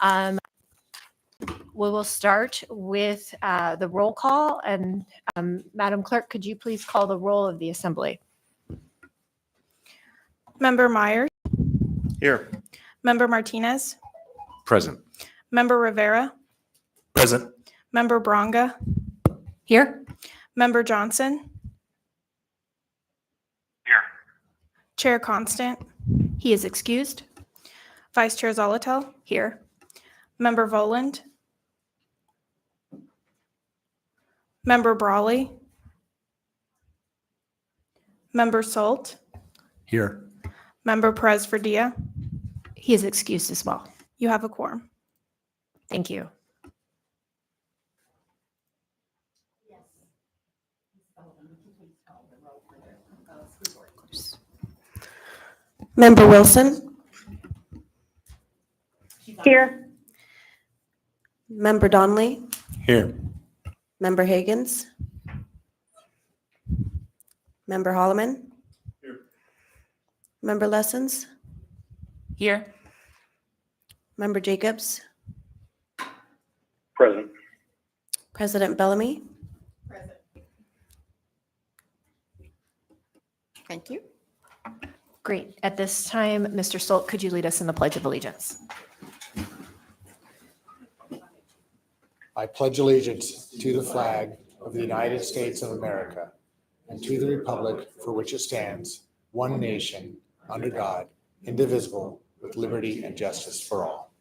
We will start with the roll call. And Madam Clerk, could you please call the roll of the assembly? Member Myers, Here. Member Martinez, Present. Member Rivera, Present. Member Bronga, Here. Member Johnson. Here. Chair Constant, He is excused. Vice Chair Zolotel, Here. Member Voland, Member Brawley, Member Salt, Here. Member Perez Verdia. He is excused as well. You have a quorum. Thank you. Member Wilson? Here. Member Donnelly? Here. Member Higgins? Member Holloman? Here. Member Lessons? Here. Member Jacobs? Present. President Bellamy? Thank you. Great. At this time, Mr. Stolt, could you lead us in the Pledge of Allegiance? I pledge allegiance to the flag of the United States of America and to the republic for which it stands, one nation, under God, indivisible, with liberty and justice for all.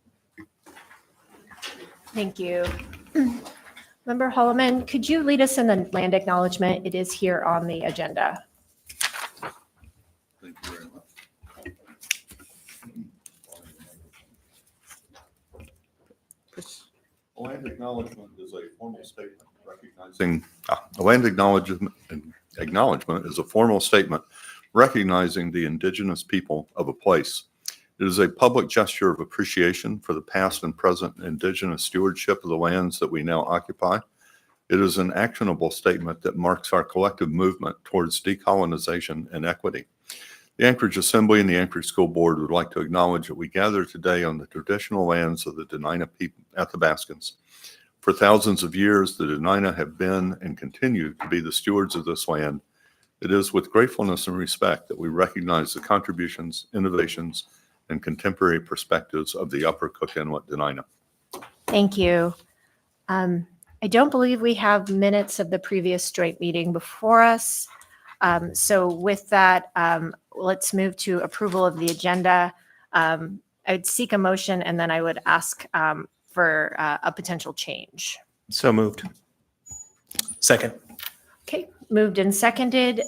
Thank you. Member Holloman, could you lead us in the land acknowledgement? It is here on the agenda. Thank you very much. A land acknowledgement is a formal statement recognizing, a land acknowledgement is a formal statement recognizing the indigenous people of a place. It is a public gesture of appreciation for the past and present indigenous stewardship of the lands that we now occupy. It is an actionable statement that marks our collective movement towards decolonization and equity. The Anchorage Assembly and the Anchorage School Board would like to acknowledge that we gather today on the traditional lands of the Dena'ina people, Athabascans. For thousands of years, the Dena'ina have been and continue to be the stewards of this land. It is with gratefulness and respect that we recognize the contributions, innovations, and contemporary perspectives of the Upper Cook Inlet Dena'ina. Thank you. I don't believe we have minutes of the previous joint meeting before us. So with that, let's move to approval of the agenda. I would seek a motion and then I would ask for a potential change. So moved. Second. Okay, moved and seconded.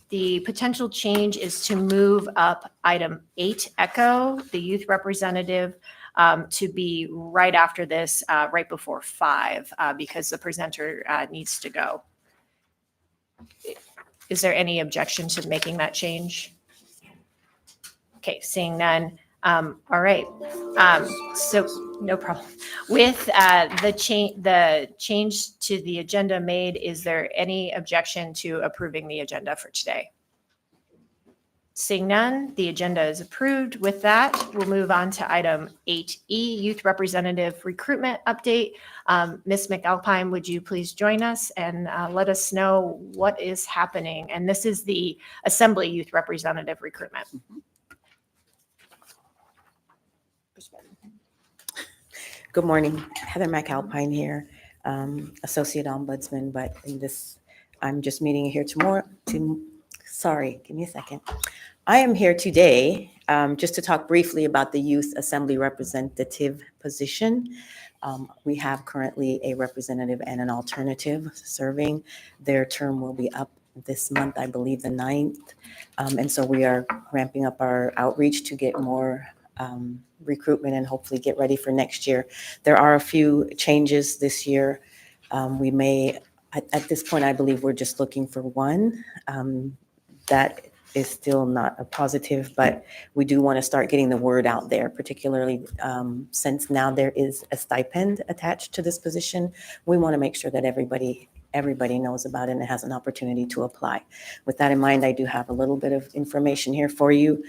The potential change is to move up item 8 Echo, the youth representative, to be right after this, right before 5, because the presenter needs to go. Is there any objection to making that change? Okay, seeing none. All right. So no problem. With the change to the agenda made, is there any objection to approving the agenda for today? Seeing none, the agenda is approved. With that, we'll move on to item 8E, Youth Representative Recruitment Update. Ms. McAlpine, would you please join us and let us know what is happening? And this is the Assembly Youth Representative Recruitment. Good morning. Heather McAlpine here, Associate Ombudsman, but I'm just meeting here tomorrow. Sorry, give me a second. I am here today just to talk briefly about the Youth Assembly Representative position. We have currently a representative and an alternative serving. Their term will be up this month, I believe the 9th. And so we are ramping up our outreach to get more recruitment and hopefully get ready for next year. There are a few changes this year. We may, at this point, I believe we're just looking for one. That is still not a positive, but we do want to start getting the word out there, particularly since now there is a stipend attached to this position. We want to make sure that everybody knows about it and has an opportunity to apply. With that in mind, I do have a little bit of information here for you.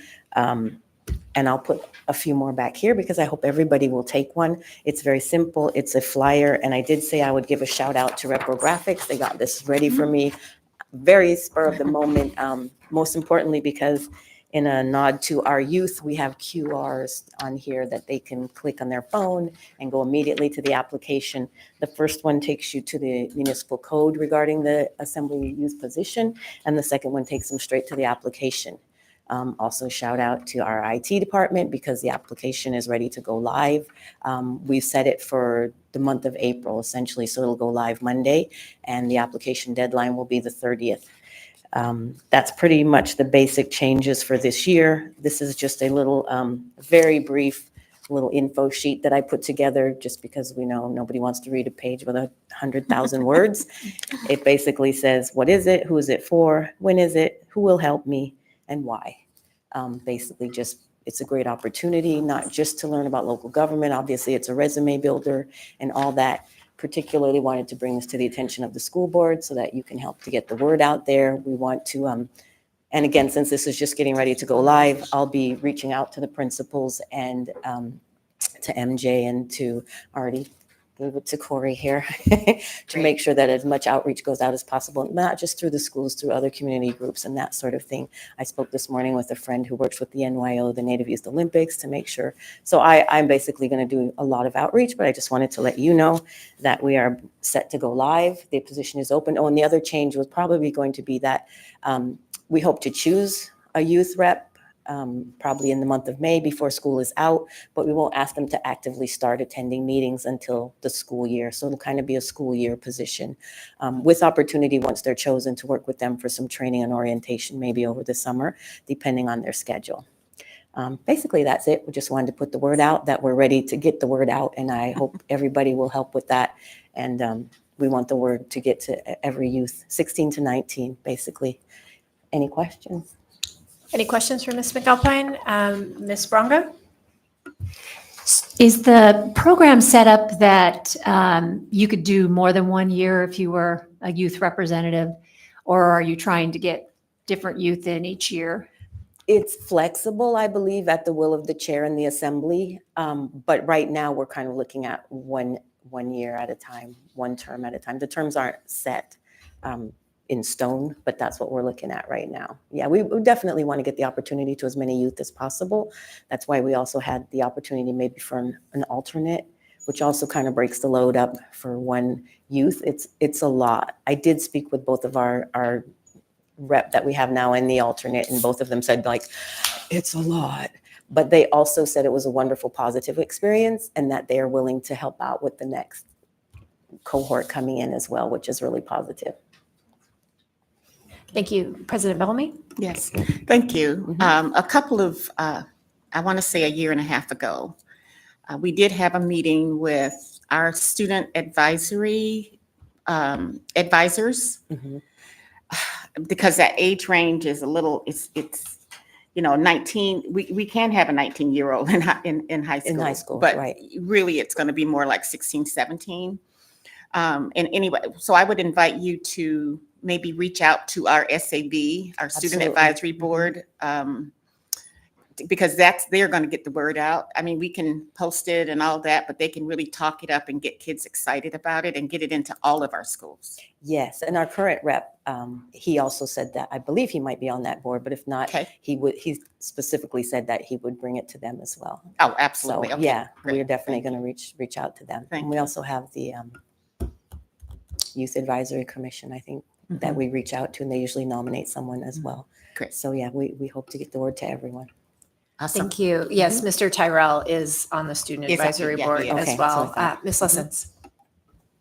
And I'll put a few more back here because I hope everybody will take one. It's very simple. It's a flyer. And I did say I would give a shout out to Reprographics. They got this ready for me. Very spur of the moment. Most importantly, because in a nod to our youth, we have QRs on here that they can click on their phone and go immediately to the application. The first one takes you to the municipal code regarding the assembly youth position, and the second one takes them straight to the application. Also shout out to our IT department because the application is ready to go live. We've set it for the month of April essentially, so it'll go live Monday, and the application deadline will be the 30th. That's pretty much the basic changes for this year. This is just a little, very brief little info sheet that I put together just because we know nobody wants to read a page with 100,000 words. It basically says, what is it? Who is it for? When is it? Who will help me? And why? Basically just, it's a great opportunity, not just to learn about local government. Obviously, it's a resume builder and all that. Particularly wanted to bring this to the attention of the school board so that you can help to get the word out there. We want to, and again, since this is just getting ready to go live, I'll be reaching out to the principals and to MJ and to already gave it to Corey here to make sure that as much outreach goes out as possible, not just through the schools, through other community groups and that sort of thing. I spoke this morning with a friend who works with the NYO, the Native Youth Olympics, to make sure. So I'm basically going to do a lot of outreach, but I just wanted to let you know that we are set to go live. The position is open. Oh, and the other change was probably going to be that we hope to choose a youth rep probably in the month of May before school is out, but we won't ask them to actively start attending meetings until the school year. So it'll kind of be a school year position with opportunity once they're chosen to work with them for some training and orientation, maybe over the summer, depending on their schedule. Basically, that's it. We just wanted to put the word out that we're ready to get the word out, and I hope everybody will help with that. And we want the word to get to every youth, 16 to 19, basically. Any questions? Any questions for Ms. McAlpine? Ms. Brongo? Is the program set up that you could do more than 1 year if you were a youth representative? Or are you trying to get different youth in each year? It's flexible, I believe, at the will of the chair and the assembly. But right now, we're kind of looking at one year at a time, one term at a time. The terms aren't set in stone, but that's what we're looking at right now. Yeah, we definitely want to get the opportunity to as many youth as possible. That's why we also had the opportunity maybe for an alternate, which also kind of breaks the load up for one youth. It's a lot. I did speak with both of our rep that we have now and the alternate, and both of them said, like, it's a lot. But they also said it was a wonderful, positive experience and that they are willing to help out with the next cohort coming in as well, which is really positive. Thank you. President Bellamy? Yes, thank you. A couple of, I want to say a year and a half ago, we did have a meeting with our student advisory advisors, because that age range is a little, it's 19, we can have a 19-year-old in high school. In high school, but right. really it's going to be more like 16, 17. And anyway, so I would invite you to maybe reach out to our SAB, our Student Absolutely. Advisory Board, because they're going to get the word out. I mean, we can post it and all that, but they can really talk it up and get kids excited about it and get it into all of our schools. Yes, and our current rep, he also said that, I believe he might be on that board, but if not, Okay. he specifically said that he would bring it to them as well. Oh, So, absolutely. Okay, yeah, great. we're definitely Thank going to reach out to them. Thank And we you. also have the Youth Advisory Commission, I think, that we reach out to, and they usually nominate someone as well. Great. So yeah, we hope to get the word to everyone. Awesome. Thank you. Yes, Mr. Tyrell is on the Student Is that- Advisory yeah, Board he is. Okay, as that's what I well. thought. Ms. Lessons?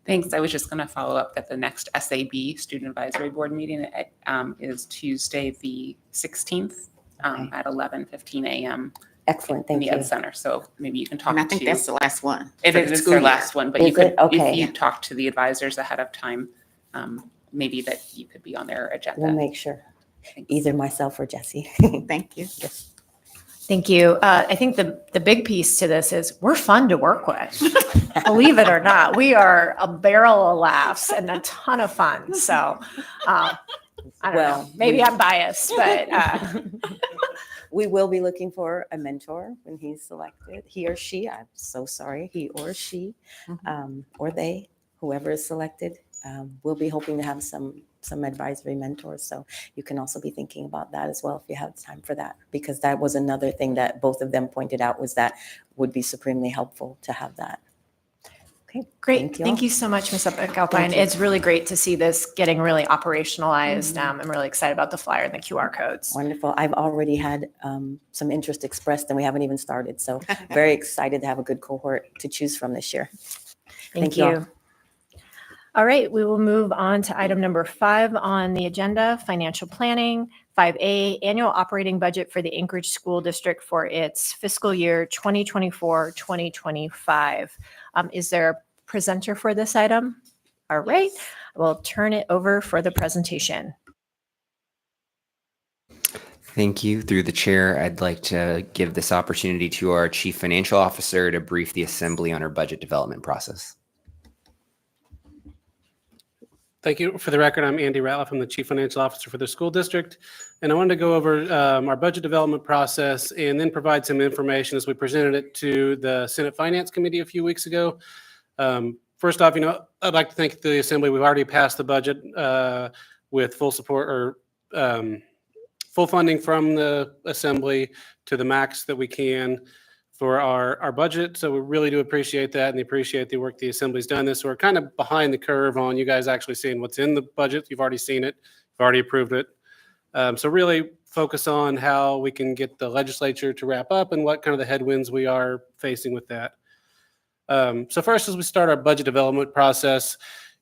Thanks. I was just going to follow up that the next SAB, Student Advisory Board meeting is Tuesday, the 16th Okay. at 11:15 a.m. Excellent, in thank the you. Ed Center. So maybe you can talk And I think to. that's the last one. It for the is school their year. last one, but you Is could, it? Okay. if you talk to the advisors ahead of time, maybe that you could be on their agenda. We'll make sure, Thanks. either myself or Jesse. Thank you. Thank you. I think the big piece to this is we're fun to work with. Believe it or not, we are a barrel of laughs and a ton of fun. So I don't know. Well, Maybe I'm biased, but We will be looking for a mentor when he's selected, he or she. I'm so sorry, he or she, or they, whoever is selected. We'll be hoping to have some advisory mentors. So you can also be thinking about that as well if you have time for that, because that was another thing that both of them pointed out, was that would be supremely helpful to have that. Okay, Great. you Thank all. you so much, Ms. McAlpine. you. It's really great to see this getting really operationalized. I'm really excited about the flyer and the QR codes. Wonderful. I've already had some interest expressed and we haven't even started. So very excited to have a good cohort to choose from this year. Thank you all. you. All right, we will move on to item number 5 on the agenda, financial planning. 5A, annual operating budget for the Anchorage School District for its fiscal year 2024-2025. Is there a presenter for this item? All right, we'll turn it over for the presentation. Thank you. Through the chair, I'd like to give this opportunity to our Chief Financial Officer to brief the Assembly on our budget development process. Thank you. For the record, I'm Andy Ratliff. I'm the Chief Financial Officer for the school district. And I wanted to go over our budget development process and then provide some information as we presented it to the Senate Finance Committee a few weeks ago. First off, I'd like to thank the Assembly. We've already passed the budget with full support or full funding from the Assembly to the max that we can for our budget. So we really do appreciate that and appreciate the work the Assembly's done this. So we're kind of behind the curve on you guys actually seeing what's in the budget. You've already seen it. You've already approved it. So really focus on how we can get the legislature to wrap up and what kind of the headwinds we are facing with that. So first, as we start our budget development process,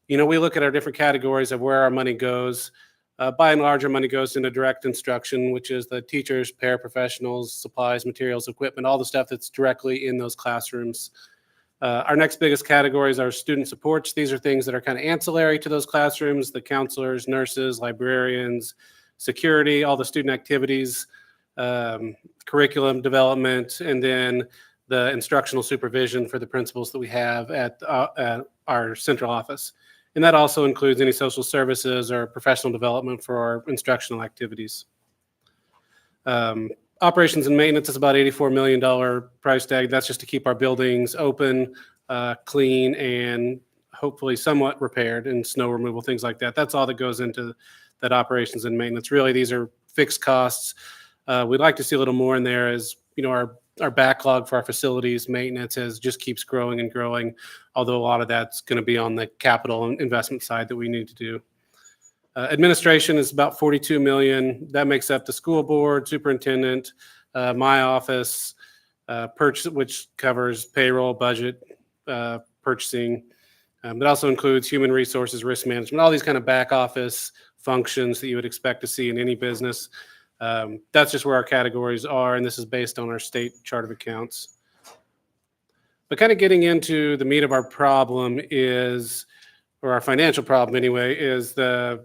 we look at our different categories of where our money goes. By and large, our money goes into direct instruction, which is the teachers, paraprofessionals, supplies, materials, equipment, all the stuff that's directly in those classrooms. Our next biggest categories are student supports. These are things that are kind of ancillary to those classrooms, the counselors, nurses, librarians, security, all the student activities, curriculum development, and then the instructional supervision for the principals that we have at our central office. And that also includes any social services or professional development for our instructional activities. Operations and maintenance is about $84 million price tag. That's just to keep our buildings open, clean, and hopefully somewhat repaired, and snow removal, things like that. That's all that goes into that operations and maintenance. Really, these are fixed costs. We'd like to see a little more in there as, our backlog for our facilities maintenance just keeps growing and growing, although a lot of that's going to be on the capital and investment side that we need to do. Administration is about $42 million. That makes up the school board, superintendent, my office, purchase, which covers payroll, budget, purchasing. It also includes human resources, risk management, all these kind of back office functions that you would expect to see in any business. That's just where our categories are, and this is based on our state chart of accounts. But kind of getting into the meat of our problem or our financial problem anyway, is the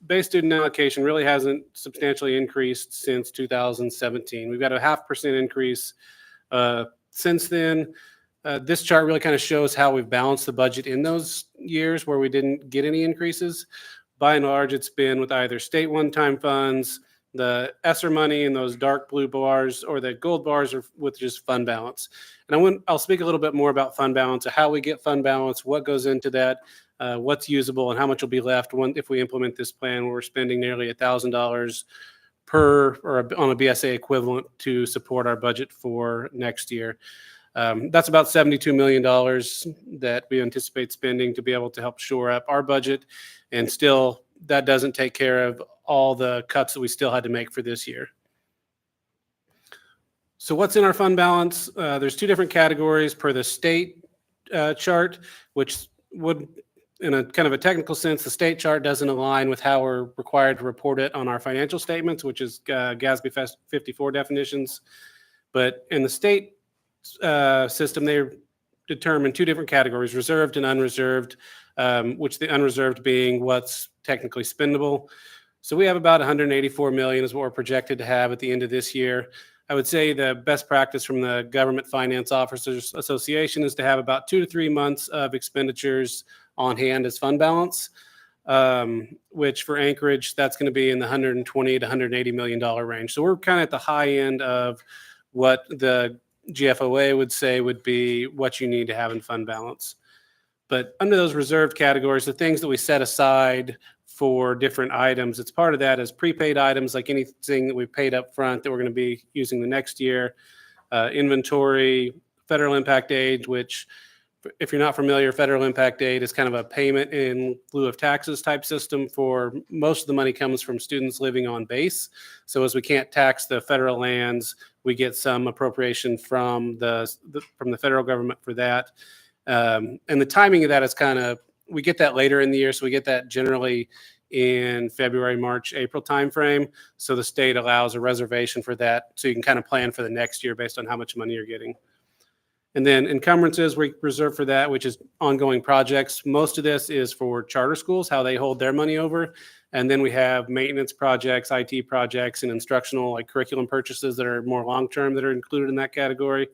base student allocation really hasn't substantially increased since 2017. We've got a 0.5% increase since then. This chart really kind of shows how we've balanced the budget in those years where we didn't get any increases. By and large, it's been with either state one-time funds, the ESSER money in those dark blue bars, or the gold bars are with just fund balance. And I'll speak a little bit more about fund balance, how we get fund balance, what goes into that, what's usable, and how much will be left if we implement this plan where we're spending nearly $1,000 per or on a BSA equivalent to support our budget for next year. That's about $72 million that we anticipate spending to be able to help shore up our budget. And still, that doesn't take care of all the cuts that we still had to make for this year. So what's in our fund balance? There's 2 different categories per the state chart, which would, in a kind of a technical sense, the state chart doesn't align with how we're required to report it on our financial statements, which is GASB 54 definitions. But in the state system, they determine 2 different categories, reserved and unreserved, which the unreserved being what's technically spendable. So we have about $184 million is what we're projected to have at the end of this year. I would say the best practice from the Government Finance Officers Association is to have about 2 to 3 months of expenditures on hand as fund balance. which for Anchorage, that's going to be in the $120 to $180 million range. So we're kind of at the high end of what the GFOA would say would be what you need to have in fund balance. But under those reserved categories, the things that we set aside for different items, it's part of that as prepaid items, like anything that we've paid up front that we're going to be using the next year, inventory, federal impact aid, which if you're not familiar, federal impact aid is kind of a payment in lieu of taxes type system. For most of the money comes from students living on base. So as we can't tax the federal lands, we get some appropriation from the federal government for that. And the timing of that is kind of, we get that later in the year. So we get that generally in February, March, April timeframe. So the state allows a reservation for that. So you can kind of plan for the next year based on how much money you're getting. And then encumbrances, we reserve for that, which is ongoing projects. Most of this is for charter schools, how they hold their money over. And then we have maintenance projects, IT projects, and instructional, like curriculum purchases that are more long-term that are included in that category.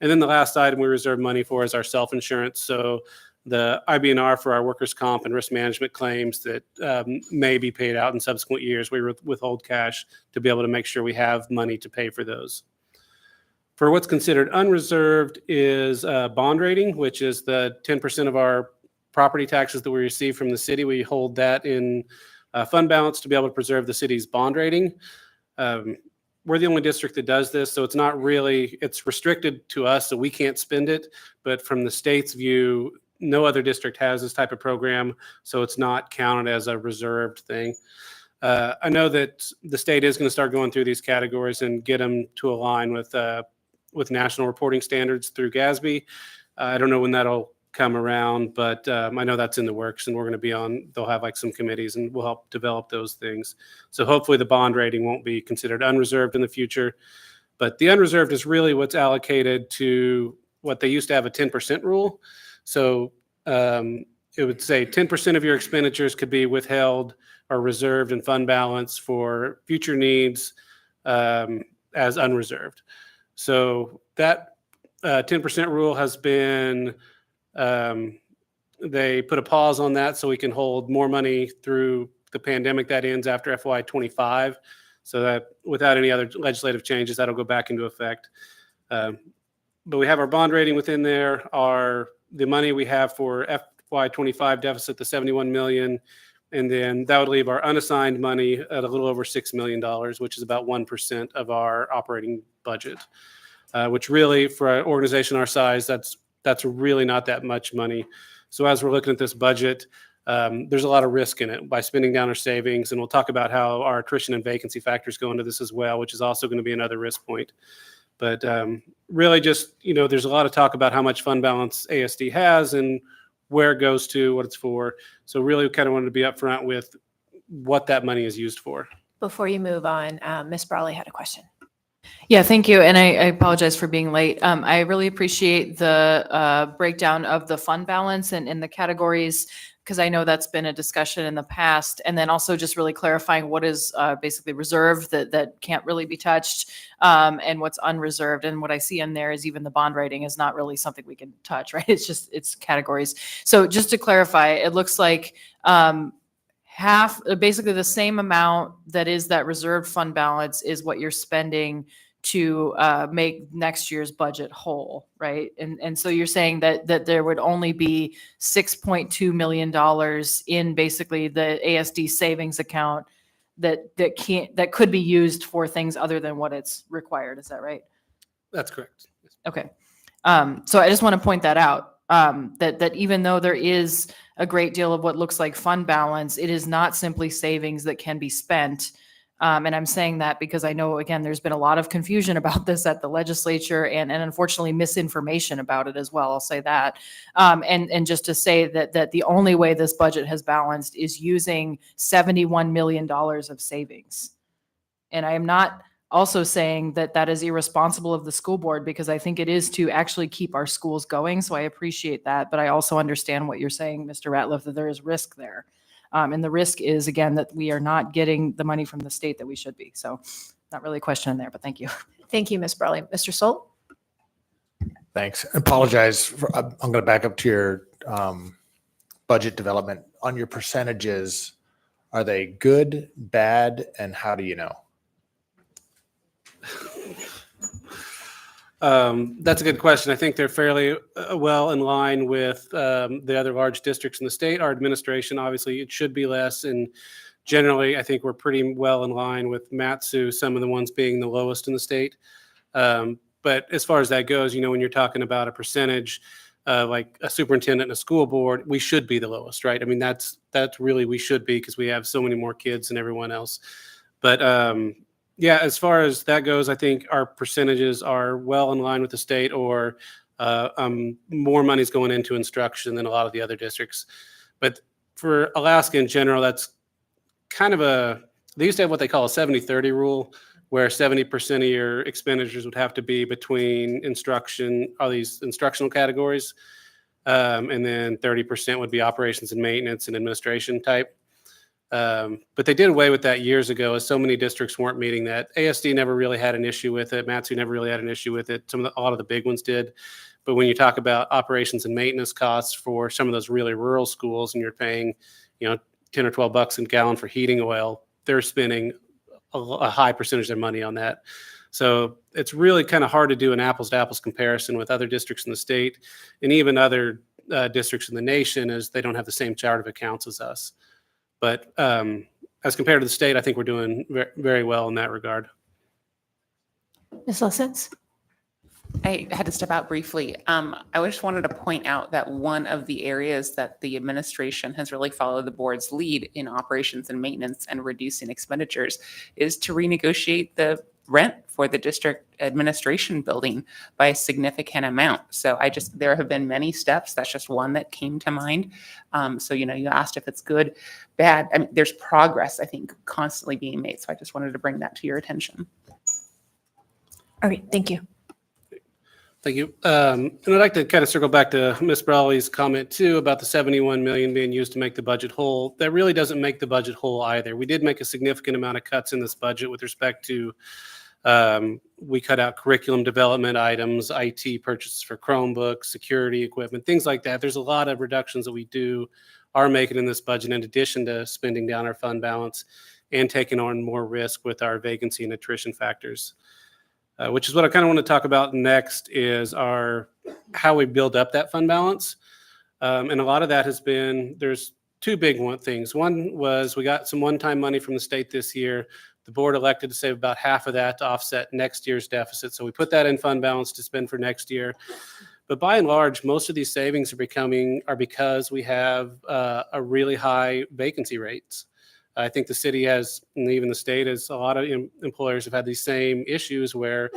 And then the last item we reserve money for is our self-insurance. So the IBNR for our workers' comp and risk management claims that may be paid out in subsequent years, we withhold cash to be able to make sure we have money to pay for those. For what's considered unreserved is bond rating, which is the 10% of our property taxes that we receive from the city. We hold that in fund balance to be able to preserve the city's bond rating. We're the only district that does this, so it's not really, it's restricted to us, so we can't spend it. But from the state's view, no other district has this type of program, so it's not counted as a reserved thing. I know that the state is going to start going through these categories and get them to align with national reporting standards through GASB. I don't know when that'll come around, but I know that's in the works, and we're going to be on, they'll have like some committees and we'll help develop those things. So hopefully the bond rating won't be considered unreserved in the future, but the unreserved is really what's allocated to what they used to have a 10% rule. So it would say 10% of your expenditures could be withheld or reserved in fund balance for future needs as unreserved. So that 10% rule has been, they put a pause on that so we can hold more money through the pandemic that ends after FY25. So that without any other legislative changes, that'll go back into effect. But we have our bond rating within there, the money we have for FY25 deficit, the 71 million. And then that would leave our unassigned money at a little over $6 million, which is about 1% of our operating budget, which really for an organization our size, that's really not that much money. So as we're looking at this budget, there's a lot of risk in it by spending down our savings. And we'll talk about how our attrition and vacancy factors go into this as well, which is also going to be another risk point. But really just, there's a lot of talk about how much fund balance ASD has and where it goes to, what it's for. So really we kind of wanted to be upfront with what that money is used for. Before you move on, Ms. Brawley had a question. Yeah, thank you. And I apologize for being late. I really appreciate the breakdown of the fund balance and the categories, because I know that's been a discussion in the past. And then also just really clarifying what is basically reserved that can't really be touched, and what's unreserved. And what I see in there is even the bond rating is not really something we can touch, right? It's categories. So just to clarify, it looks like basically the same amount that is that reserved fund balance is what you're spending to make next year's budget whole, right? And so you're saying that there would only be $6.2 million in basically the ASD savings account that could be used for things other than what it's required. Is that right? That's correct. Okay. So I just want to point that out. That even though there is a great deal of what looks like fund balance, it is not simply savings that can be spent. And I'm saying that because I know, again, there's been a lot of confusion about this at the legislature and unfortunately misinformation about it as well. I'll say that. And just to say that the only way this budget has balanced is using $71 million of savings. And I am not also saying that is irresponsible of the school board, because I think it is to actually keep our schools going. So I appreciate that. But I also understand what you're saying, Mr. Ratliff, that there is risk there. And the risk is, again, that we are not getting the money from the state that we should be. So not really a question in there, but thank you. Thank you, Ms. Brawley. Mr. Solt? Thanks. I apologize. I'm going to back up to your budget development on your percentages, are they good, bad, and how do you know? That's a good question. I think they're fairly well in line with the other large districts in the state. Our administration, obviously, it should be less. And generally, I think we're pretty well in line with Matsu, some of the ones being the lowest in the state. But as far as that goes, when you're talking about a percentage, like a superintendent and a school board, we should be the lowest, right? I mean, that's really, we should be, because we have so many more kids than everyone else. But yeah, as far as that goes, I think our percentages are well in line with the state, or more money's going into instruction than a lot of the other districts. But for Alaska in general, that's kind of they used to have what they call a 70-30 rule, where 70% of your expenditures would have to be between all these instructional categories, and then 30% would be operations and maintenance and administration type. But they did away with that years ago, as so many districts weren't meeting that. ASD never really had an issue with it. Matsu never really had an issue with it. A lot of the big ones did. But when you talk about operations and maintenance costs for some of those really rural schools, and you're paying, 10 or $12 a gallon for heating oil, they're spending a high percentage of their money on that. So it's really kind of hard to do an apples to apples comparison with other districts in the state, and even other districts in the nation, as they don't have the same chart of accounts as us. But as compared to the state, I think we're doing very well in that regard. Ms. Lessons? I had to step out briefly. I just wanted to point out that one of the areas that the administration has really followed the board's lead in operations and maintenance and reducing expenditures is to renegotiate the rent for the district administration building by a significant amount. So there have been many steps. That's just one that came to mind. So, you asked if it's good, bad. I mean, there's progress, I think, constantly being made. So I just wanted to bring that to your attention. All right, thank you. Thank you. And I'd like to kind of circle back to Ms. Brawley's comment too about the $71 million being used to make the budget whole. That really doesn't make the budget whole either. We did make a significant amount of cuts in this budget with respect to we cut out curriculum development items, IT purchases for Chromebooks, security equipment, things like that. There's a lot of reductions that we are making in this budget, in addition to spending down our fund balance and taking on more risk with our vacancy and attrition factors. Which is what I kind of want to talk about next, is how we build up that fund balance. And a lot of that has been, there's two big things. One was we got some one-time money from the state this year. The board elected to save about half of that to offset next year's deficit. So we put that in fund balance to spend for next year. But by and large, most of these savings are because we have a really high vacancy rates. I think the city has, and even the state has, a lot of employers have had these same issues where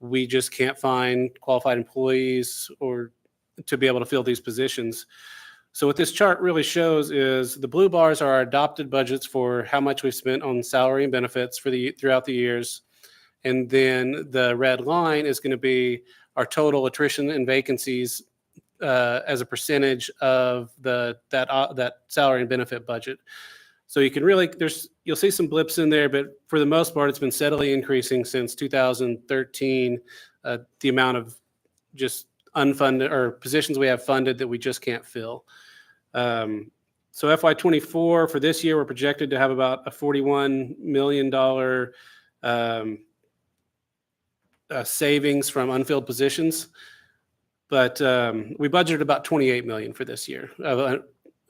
we just can't find qualified employees or to be able to fill these positions. So what this chart really shows is the blue bars are our adopted budgets for how much we've spent on salary and benefits throughout the years. And then the red line is going to be our total attrition and vacancies as a percentage of that salary and benefit budget. So you can really, you'll see some blips in there, but for the most part, it's been steadily increasing since 2013, the amount of just unfunded or positions we have funded that we just can't fill. So FY24 for this year, we're projected to have about a $41 million savings from unfilled positions, but we budgeted about $28 million for this year.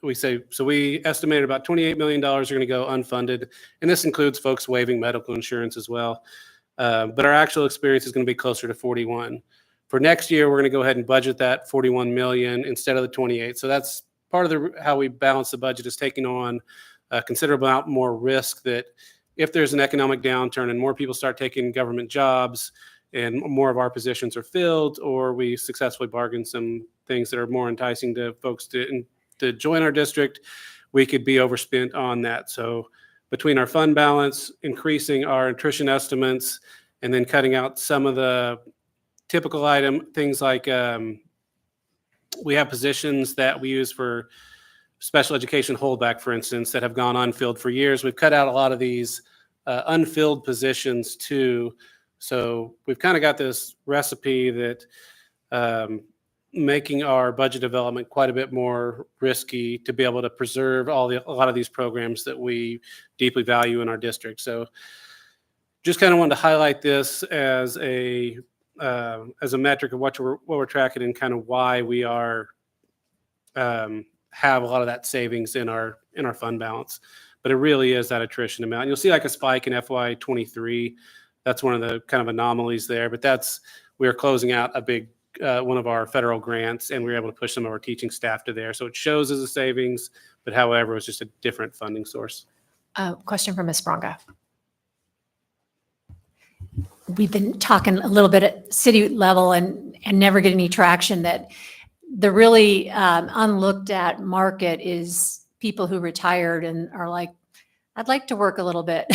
We estimated about $28 million are going to go unfunded, and this includes folks waiving medical insurance as well. But our actual experience is going to be closer to 41. For next year, we're going to go ahead and budget that 41 million instead of the 28. So that's part of how we balance the budget, is taking on a considerable amount more risk that if there's an economic downturn and more people start taking government jobs and more of our positions are filled, or we successfully bargain some things that are more enticing to folks to join our district, we could be overspent on that. So between our fund balance, increasing our attrition estimates, and then cutting out some of the typical things like we have positions that we use for special education holdback, for instance, that have gone unfilled for years. We've cut out a lot of these unfilled positions too. So we've kind of got this recipe that making our budget development quite a bit more risky to be able to preserve a lot of these programs that we deeply value in our district. So just kind of wanted to highlight this as a metric of what we're tracking and kind of why we are have a lot of that savings in our fund balance. But it really is that attrition amount. And you'll see like a spike in FY23. That's one of the kind of anomalies there. But we are closing out a big one of our federal grants, and we were able to push some of our teaching staff to there. So it shows as a savings, but however, it's just a different funding source. Question from Ms. Bronga. We've been talking a little bit at city level and never get any traction that the really unlooked at market is people who retired and are like, I'd like to work a little bit,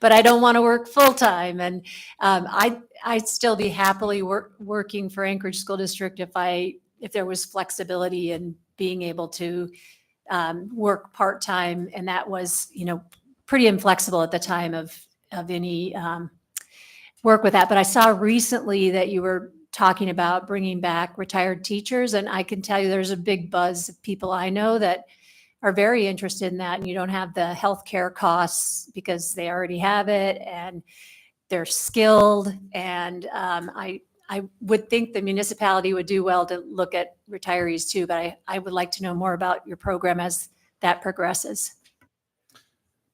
but I don't want to work full time. And I'd still be happily working for Anchorage School District if there was flexibility in being able to work part time, and that was pretty inflexible at the time of any work with that. But I saw recently that you were talking about bringing back retired teachers, and I can tell you there's a big buzz of people I know that are very interested in that, and you don't have the healthcare costs because they already have it, and they're skilled. And I would think the municipality would do well to look at retirees too, but I would like to know more about your program as that progresses.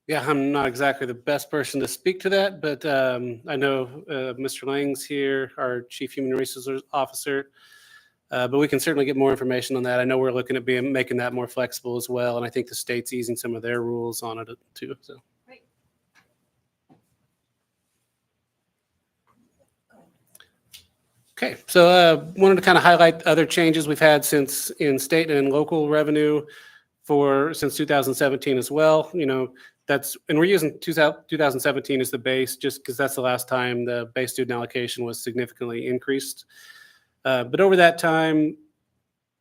Yeah, I'm not exactly the best person to speak to that, but I know Mr. Lang's here, our Chief Human Resources Officer, but we can certainly get more information on that. I know we're looking at making that more flexible as well, and I think the state's easing some of their rules on it too. So. Great. Okay, so wanted to kind of highlight other changes we've had in state and local revenue since 2017 as well. And we're using 2017 as the base just because that's the last time the base student allocation was significantly increased. But over that time,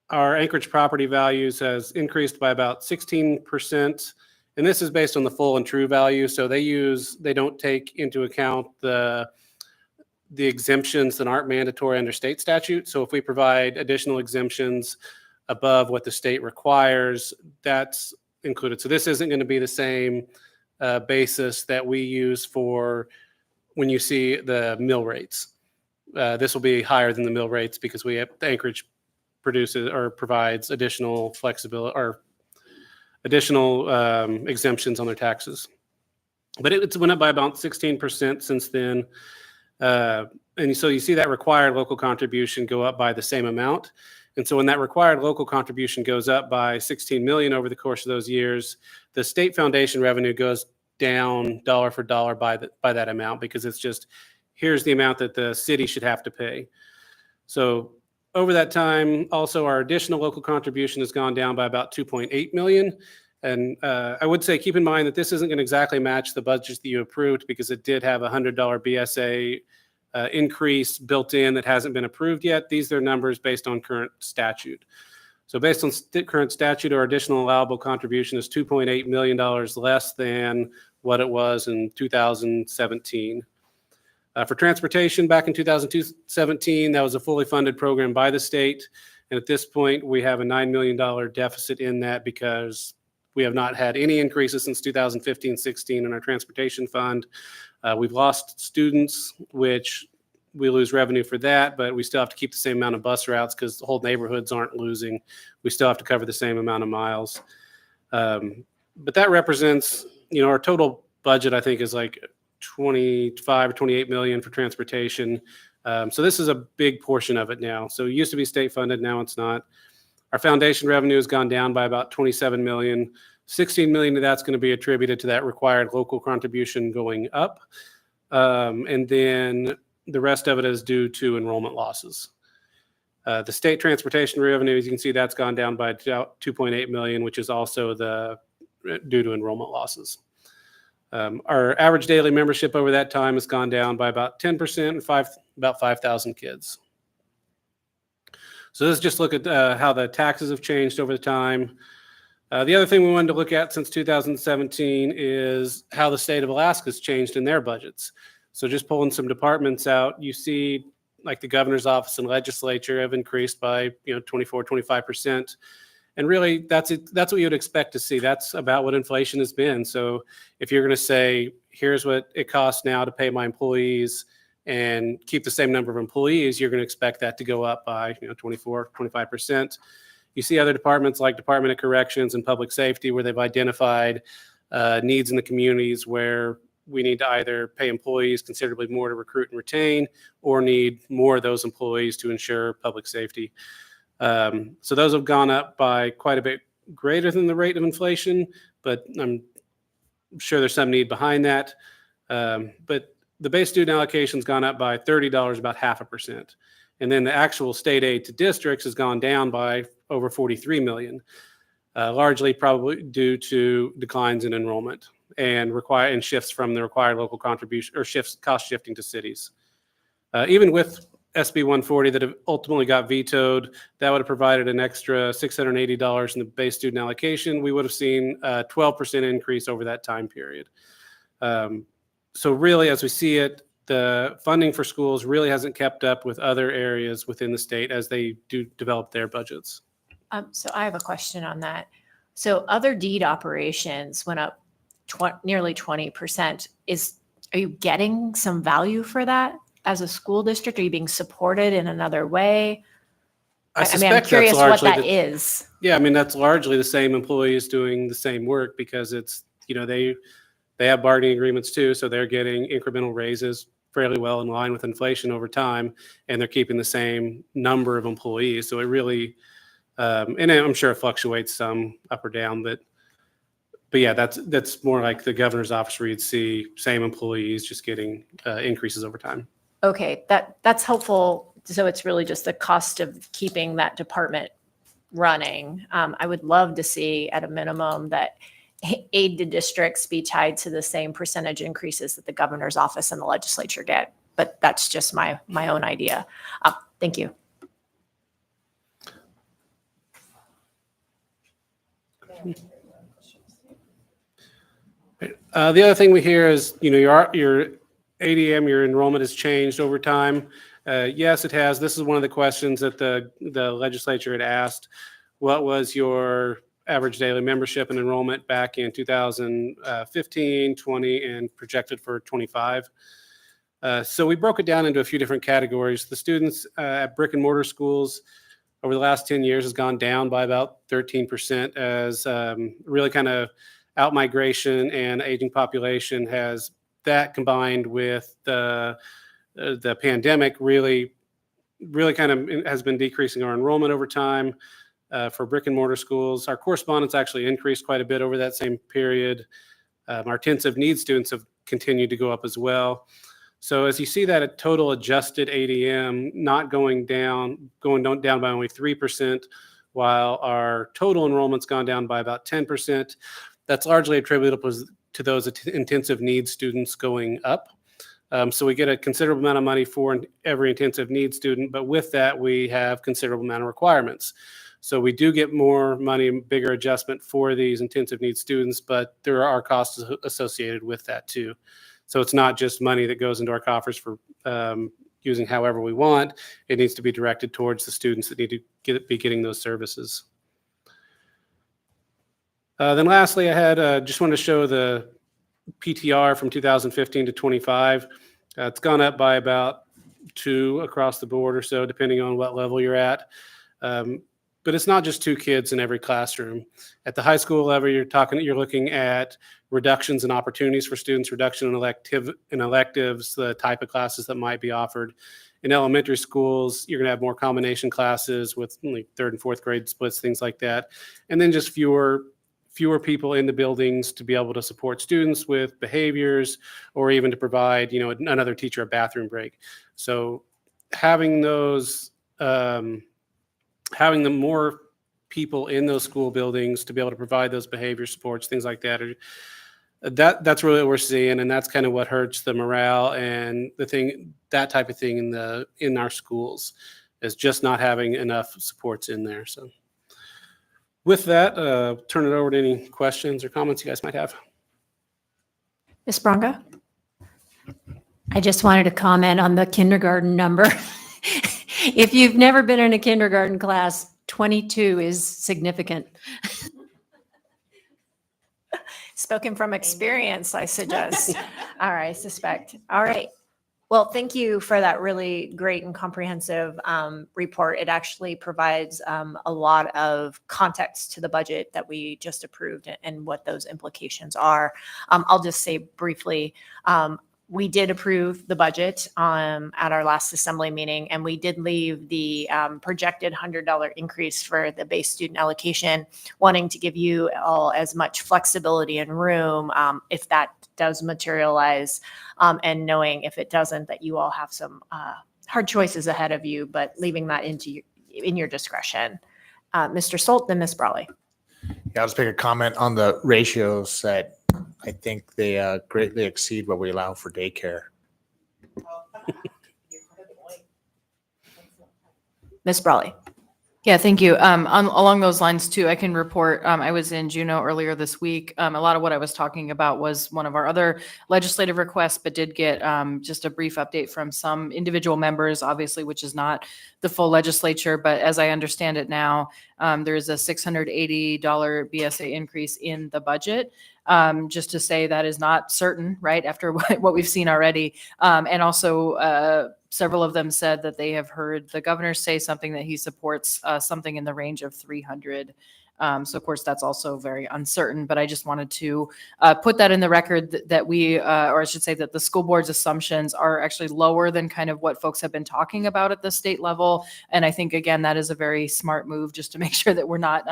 our Anchorage property values has increased by about 16%. And this is based on the full and true value. So they don't take into account the exemptions that aren't mandatory under state statute. So if we provide additional exemptions above what the state requires, that's included. So this isn't going to be the same basis that we use for when you see the mill rates. This will be higher than the mill rates because Anchorage provides additional flexibility or additional exemptions on their taxes. But it's went up by about 16% since then. And so you see that required local contribution go up by the same amount. And so when that required local contribution goes up by 16 million over the course of those years, the state foundation revenue goes down dollar for dollar by that amount, because it's just, here's the amount that the city should have to pay. So over that time, also our additional local contribution has gone down by about 2.8 million. And I would say, keep in mind that this isn't going to exactly match the budget that you approved, because it did have a $100 BSA increase built in that hasn't been approved yet. These are numbers based on current statute. So based on current statute, our additional allowable contribution is $2.8 million less than what it was in 2017. For transportation, back in 2017, that was a fully funded program by the state. And at this point, we have a $9 million deficit in that because we have not had any increases since 2015-16 in our transportation fund. We've lost students, which we lose revenue for that, but we still have to keep the same amount of bus routes because the whole neighborhoods aren't losing. We still have to cover the same amount of miles. But that represents, our total budget, I think, is like 25 or 28 million for transportation. So this is a big portion of it now. So it used to be state funded, now it's not. Our foundation revenue has gone down by about 27 million. 16 million of that's going to be attributed to that required local contribution going up. And then the rest of it is due to enrollment losses. The state transportation revenue, as you can see, that's gone down by 2.8 million, which is also due to enrollment losses. Our average daily membership over that time has gone down by about 10%, and about 5,000 kids. So let's just look at how the taxes have changed over the time. The other thing we wanted to look at since 2017 is how the state of Alaska has changed in their budgets. So just pulling some departments out, you see like the governor's office and legislature have increased by 24-25%. And really, that's what you would expect to see. That's about what inflation has been. So if you're going to say, here's what it costs now to pay my employees and keep the same number of employees, you're going to expect that to go up by 24-25%. You see other departments like Department of Corrections and Public Safety where they've identified needs in the communities where we need to either pay employees considerably more to recruit and retain, or need more of those employees to ensure public safety. So those have gone up by quite a bit greater than the rate of inflation, but I'm sure there's some need behind that. But the base student allocation's gone up by $30, about 0.5%. And then the actual state aid to districts has gone down by over 43 million, largely probably due to declines in enrollment and shifts from the required local contribution, or cost shifting to cities. Even with SB 140 that ultimately got vetoed, that would have provided an extra $680 in the base student allocation. We would have seen a 12% increase over that time period. So really, as we see it, the funding for schools really hasn't kept up with other areas within the state as they do develop their budgets. So I have a question on that. So other deed operations went up nearly 20%. Are you getting some value for that as a school district? Are you being supported in another way? I mean, I'm suspect curious that's what largely that is. Yeah, I mean, that's largely the same employees doing the same work because it's, they have bargaining agreements too, so they're getting incremental raises fairly well in line with inflation over time, and they're keeping the same number of employees. So it really, and I'm sure it fluctuates some up or down, but yeah, that's more like the governor's office where you'd see same employees just getting increases over time. Okay, that's helpful. So it's really just the cost of keeping that department running. I would love to see at a minimum that aid to districts be tied to the same percentage increases that the governor's office and the legislature get. But that's just my own idea. Thank you. The other thing we hear is, your ADM, your enrollment has changed over time. Yes, it has. This is one of the questions that the legislature had asked. What was your average daily membership and enrollment back in 2015, 20, and projected for 25? So we broke it down into a few different categories. The students at brick and mortar schools over the last 10 years has gone down by about 13% as really kind of out-migration and aging population has that combined with the pandemic really kind of has been decreasing our enrollment over time. For brick and mortar schools, our correspondence actually increased quite a bit over that same period. Our intensive needs students have continued to go up as well. So as you see that a total adjusted ADM not going down by only 3%, while our total enrollment's gone down by about 10%. That's largely attributable to those intensive needs students going up. So we get a considerable amount of money for every intensive needs student, but with that, we have considerable amount of requirements. So we do get more money, bigger adjustment for these intensive needs students, but there are costs associated with that too. So it's not just money that goes into our coffers for using however we want. It needs to be directed towards the students that need to be getting those services. Then lastly, I just wanted to show the PTR from 2015 to 25. It's gone up by about 2 across the board or so, depending on what level you're at. But it's not just 2 kids in every classroom. At the high school level, you're looking at reductions in opportunities for students, reduction in electives, the type of classes that might be offered. In elementary schools, you're going to have more combination classes with like 3rd and 4th grade splits, things like that. And then just fewer people in the buildings to be able to support students with behaviors or even to provide, another teacher a bathroom break. So having those, having the more people in those school buildings to be able to provide those behavior supports, things like that, that's really what we're seeing, and that's kind of what hurts the morale and that type of thing in our schools is just not having enough supports in there. So with that, turn it over to any questions or comments you guys might have. Ms. Bronca? I just wanted to comment on the kindergarten number. If you've never been in a kindergarten class, 22 is significant. Spoken from experience, I suggest. All right, I suspect. All right. Well, thank you for that really great and comprehensive report. It actually provides a lot of context to the budget that we just approved and what those implications are. I'll just say briefly, we did approve the budget at our last assembly meeting, and we did leave the projected $100 increase for the base student allocation, wanting to give you all as much flexibility and room if that does materialize, and knowing if it doesn't, that you all have some hard choices ahead of you, but leaving that in your discretion. Mr. Solt, then Ms. Brawley. Yeah, I'll just make a comment on the ratios that I think they greatly exceed what we allow for daycare. Ms. Brawley. Yeah, thank you. Along those lines too, I can report, I was in Juneau earlier this week. A lot of what I was talking about was one of our other legislative requests, but did get just a brief update from some individual members, obviously, which is not the full legislature. But as I understand it now, there is a $680 BSA increase in the budget. Just to say that is not certain, right, after what we've seen already. And also, several of them said that they have heard the governor say something that he supports something in the range of 300. So of course that's also very uncertain, but I just wanted to put that in the record that we, or I should say that the school board's assumptions are actually lower than kind of what folks have been talking about at the state level. And I think, again, that is a very smart move just to make sure that we're not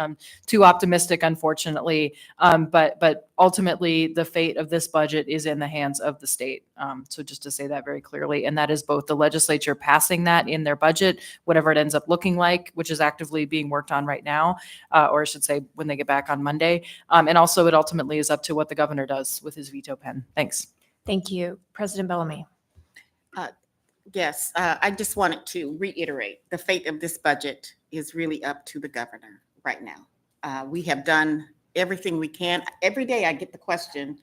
too optimistic, unfortunately. But ultimately the fate of this budget is in the hands of the state. So just to say that very clearly, and that is both the legislature passing that in their budget, whatever it ends up looking like, which is actively being worked on right now, or I should say when they get back on Monday. And also it ultimately is up to what the governor does with his veto pen. Thanks. Thank you. President Bellamy. Yes, I just wanted to reiterate, the fate of this budget is really up to the governor right now. We have done everything we can. Every day I get the question,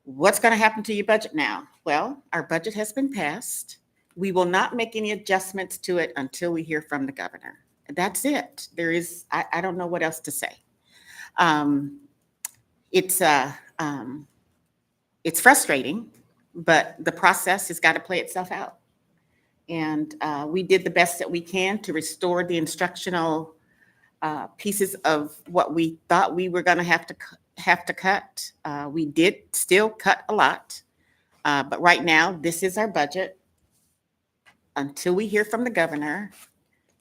what's going to happen to your budget now? Well, our budget has been passed. We will not make any adjustments to it until we hear from the governor. That's it. There is, I don't know what else to say. It's frustrating, but the process has got to play itself out. And we did the best that we can to restore the instructional pieces of what we thought we were going to have to cut. We did still cut a lot, but right now this is our budget until we hear from the governor,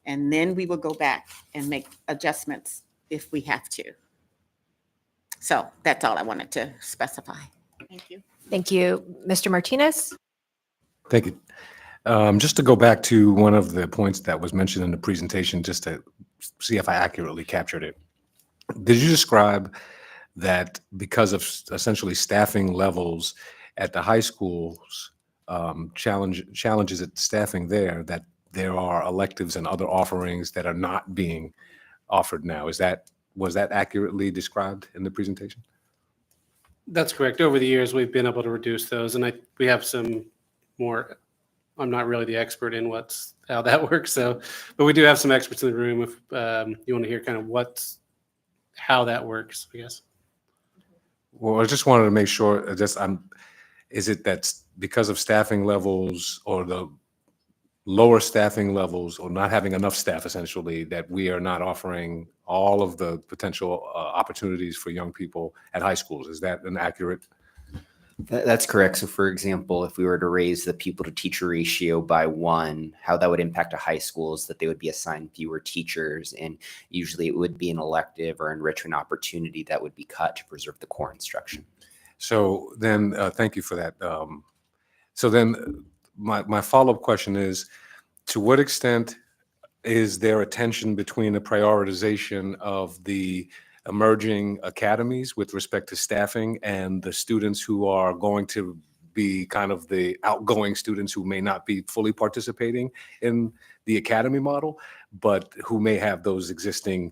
and then we will go back and make adjustments if we have to. So that's all I wanted to specify. Thank you. Thank you. Mr. Martinez? Thank you. Just to go back to one of the points that was mentioned in the presentation, just to see if I accurately captured it. Did you describe that because of essentially staffing levels at the high schools, challenges at staffing there, that there are electives and other offerings that are not being offered now? Was that accurately described in the presentation? That's correct. Over the years, we've been able to reduce those, and we have some more. I'm not really the expert in how that works, but we do have some experts in the room. If you want to hear kind of how that works, I guess. Well, I just wanted to make sure. Is it that because of staffing levels or the lower staffing levels or not having enough staff, essentially, that we are not offering all of the potential opportunities for young people at high schools? Is that an accurate? That's correct. So for example, if we were to raise the pupil to teacher ratio by 1, how that would impact a high school is that they would be assigned fewer teachers, and usually it would be an elective or enrichment opportunity that would be cut to preserve the core instruction. So then, thank you for that. So then my follow-up question is, to what extent is there a tension between the prioritization of the emerging academies with respect to staffing and the students who are going to be kind of the outgoing students who may not be fully participating in the academy model, but who may have those existing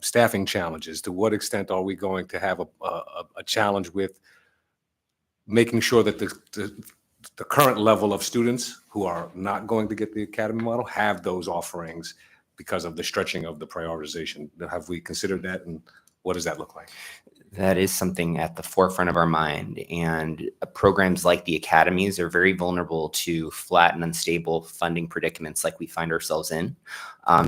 staffing challenges? To what extent are we going to have a challenge with making sure that the current level of students who are not going to get the academy model have those offerings because of the stretching of the prioritization. Have we considered that, and what does that look like? That is something at the forefront of our mind. And programs like the academies are very vulnerable to flat and unstable funding predicaments like we find ourselves in.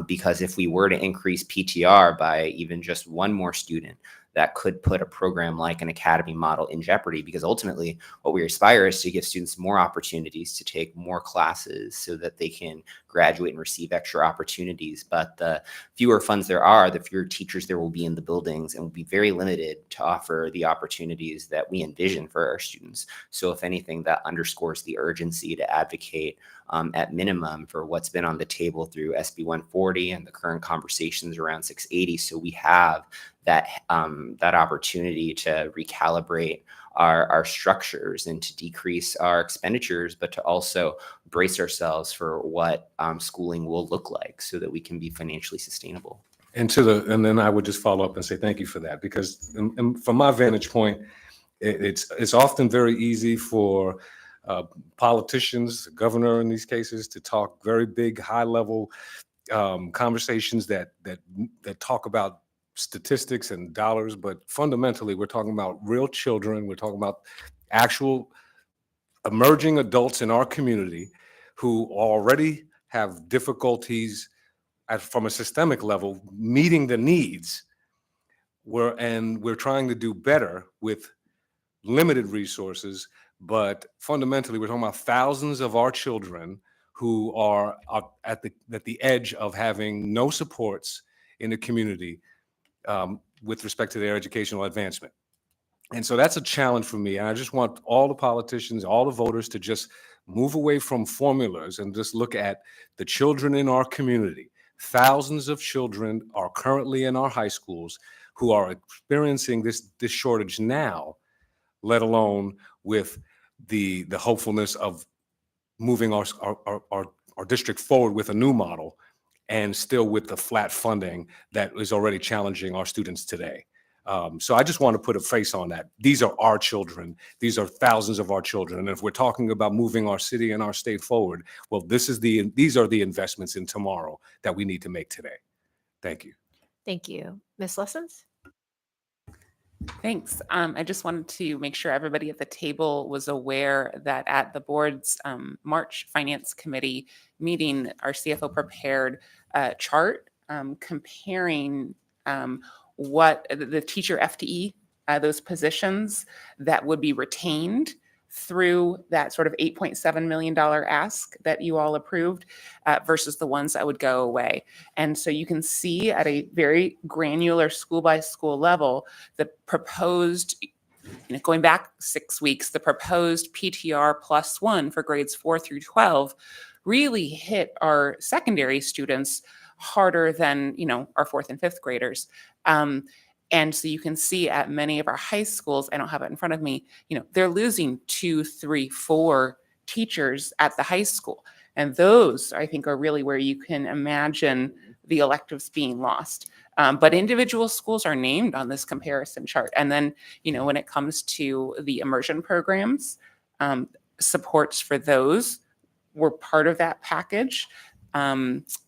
Because if we were to increase PTR by even just one more student, that could put a program like an academy model in jeopardy, because ultimately what we aspire is to give students more opportunities to take more classes so that they can graduate and receive extra opportunities. But the fewer funds there are, the fewer teachers there will be in the buildings, and will be very limited to offer the opportunities that we envision for our students. So if anything, that underscores the urgency to advocate at minimum for what's been on the table through SB 140 and the current conversations around 680. So we have that that opportunity to recalibrate our structures and to decrease our expenditures, but to also brace ourselves for what schooling will look like so that we can be financially sustainable. And then I would just follow up and say thank you for that, because and from my vantage point, it's often very easy for politicians, the governor in these cases, to talk very big, high-level conversations that talk about statistics and dollars, but fundamentally, we're talking about real children. We're talking about actual emerging adults in our community who already have difficulties from a systemic level meeting the needs. We're trying to do better with limited resources, but fundamentally, we're talking about thousands of our children who are at the edge of having no supports in the community with respect to their educational advancement. And so that's a challenge for me. And I just want all the politicians, all the voters to just move away from formulas and just look at the children in our community. Thousands of children are currently in our high schools who are experiencing this shortage now, let alone with the hopefulness of moving our district forward with a new model, and still with the flat funding that is already challenging our students today. So I just want to put a face on that. These are our children. These are thousands of our children. And if we're talking about moving our city and our state forward, well, these are the investments in tomorrow that we need to make today. Thank you. Thank you. Ms. Lessons? Thanks. I just wanted to make sure everybody at the table was aware that at the board's March Finance Committee meeting, our CFO prepared a chart comparing what the teacher FTE, those positions that would be retained through that sort of $8.7 million ask that you all approved versus the ones that would go away. And so you can see at a very granular school by school level, the proposed, going back 6 weeks, the proposed PTR +1 for grades 4 through 12 really hit our secondary students harder than, our 4th and 5th graders. And so you can see at many of our high schools, I don't have it in front of me, they're losing 2, 3, 4 teachers at the high school. And those, I think, are really where you can imagine the electives being lost. But individual schools are named on this comparison chart. And then, when it comes to the immersion programs, supports for those were part of that package.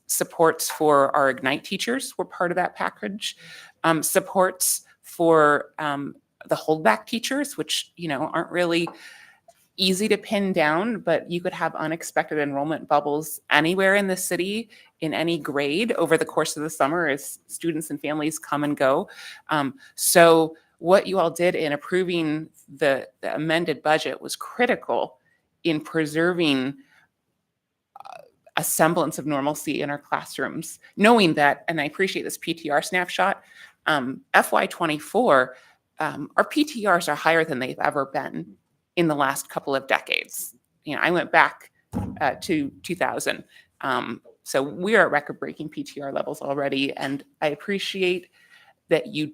Supports for our Ignite teachers were part of that package. Supports for the holdback teachers, which, aren't really easy to pin down, but you could have unexpected enrollment bubbles anywhere in the city in any grade over the course of the summer as students and families come and go. So what you all did in approving the amended budget was critical in preserving a semblance of normalcy in our classrooms, knowing that, and I appreciate this PTR snapshot, FY24, our PTRs are higher than they've ever been in the last couple of decades. I went back to 2000. So we are at record-breaking PTR levels already, and I appreciate that you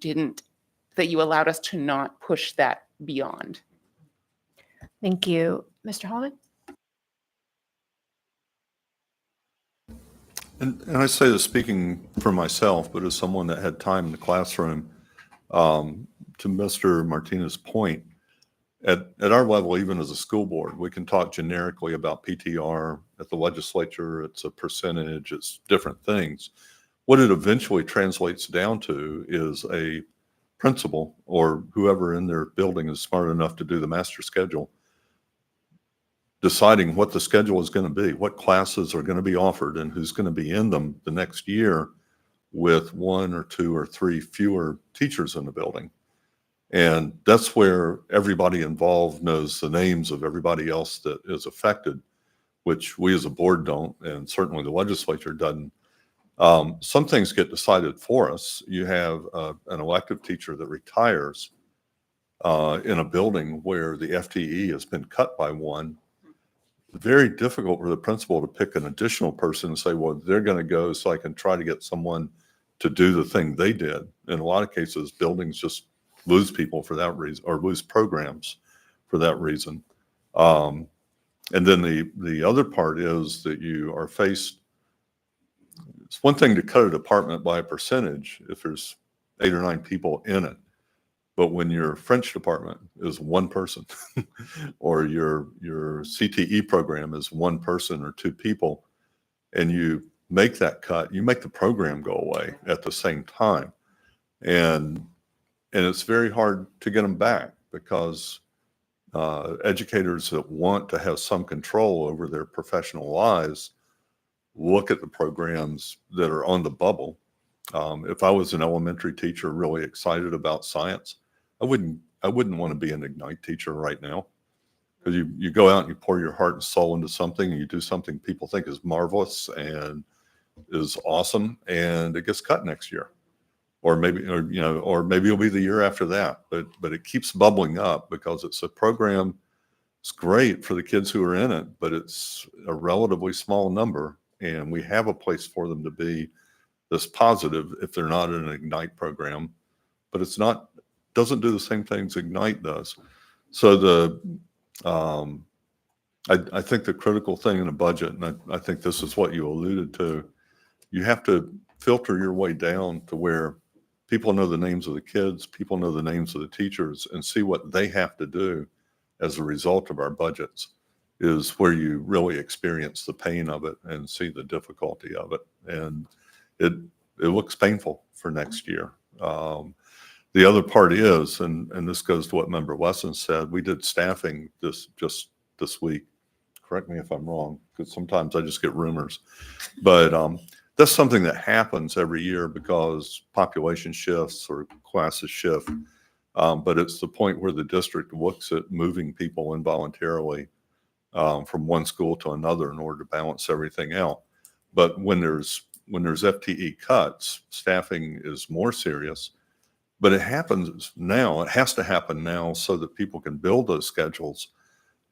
allowed us to not push that beyond. Thank you. Mr. Holman? And I say this speaking for myself, but as someone that had time in the classroom, to Mr. Martinez's point, at our level, even as a school board, we can talk generically about PTR. At the legislature, it's a percentage, it's different things. What it eventually translates down to is a principal or whoever in their building is smart enough to do the master schedule, deciding what the schedule is going to be, what classes are going to be offered, and who's going to be in them the next year with 1 or 2 or 3 fewer teachers in the building. And that's where everybody involved knows the names of everybody else that is affected, which we as a board don't, and certainly the legislature doesn't. Some things get decided for us. You have an elective teacher that retires in a building where the FTE has been cut by 1. Very difficult for the principal to pick an additional person and say, well, they're going to go so I can try to get someone to do the thing they did. In a lot of cases, buildings just lose people for that reason, or lose programs for that reason. And then the other part is that you are faced, it's one thing to cut a department by a percentage if there's 8 or 9 people in it. But when your French department is 1 person or your CTE program is 1 person or 2 people, and you make that cut, you make the program go away at the same time. And it's very hard to get them back because educators that want to have some control over their professional lives look at the programs that are on the bubble. If I was an elementary teacher really excited about science, I wouldn't want to be an Ignite teacher right now, because you go out and you pour your heart and soul into something and you do something people think is marvelous and is awesome, and it gets cut next year. Or maybe it'll be the year after that, but it keeps bubbling up because it's a program. It's great for the kids who are in it, but it's a relatively small number, and we have a place for them to be this positive if they're not in an Ignite program, but doesn't do the same things Ignite does. So I think the critical thing in a budget, and I think this is what you alluded to, you have to filter your way down to where people know the names of the kids, people know the names of the teachers, and see what they have to do as a result of our budgets is where you really experience the pain of it and see the difficulty of it. And it looks painful for next year. The other part is, and this goes to what Member Wesson said, we did staffing just this week. Correct me if I'm wrong, because sometimes I just get rumors. But that's something that happens every year because population shifts or classes shift. But it's the point where the district looks at moving people involuntarily from one school to another in order to balance everything out. But when there's FTE cuts, staffing is more serious. But it happens now. It has to happen now so that people can build those schedules.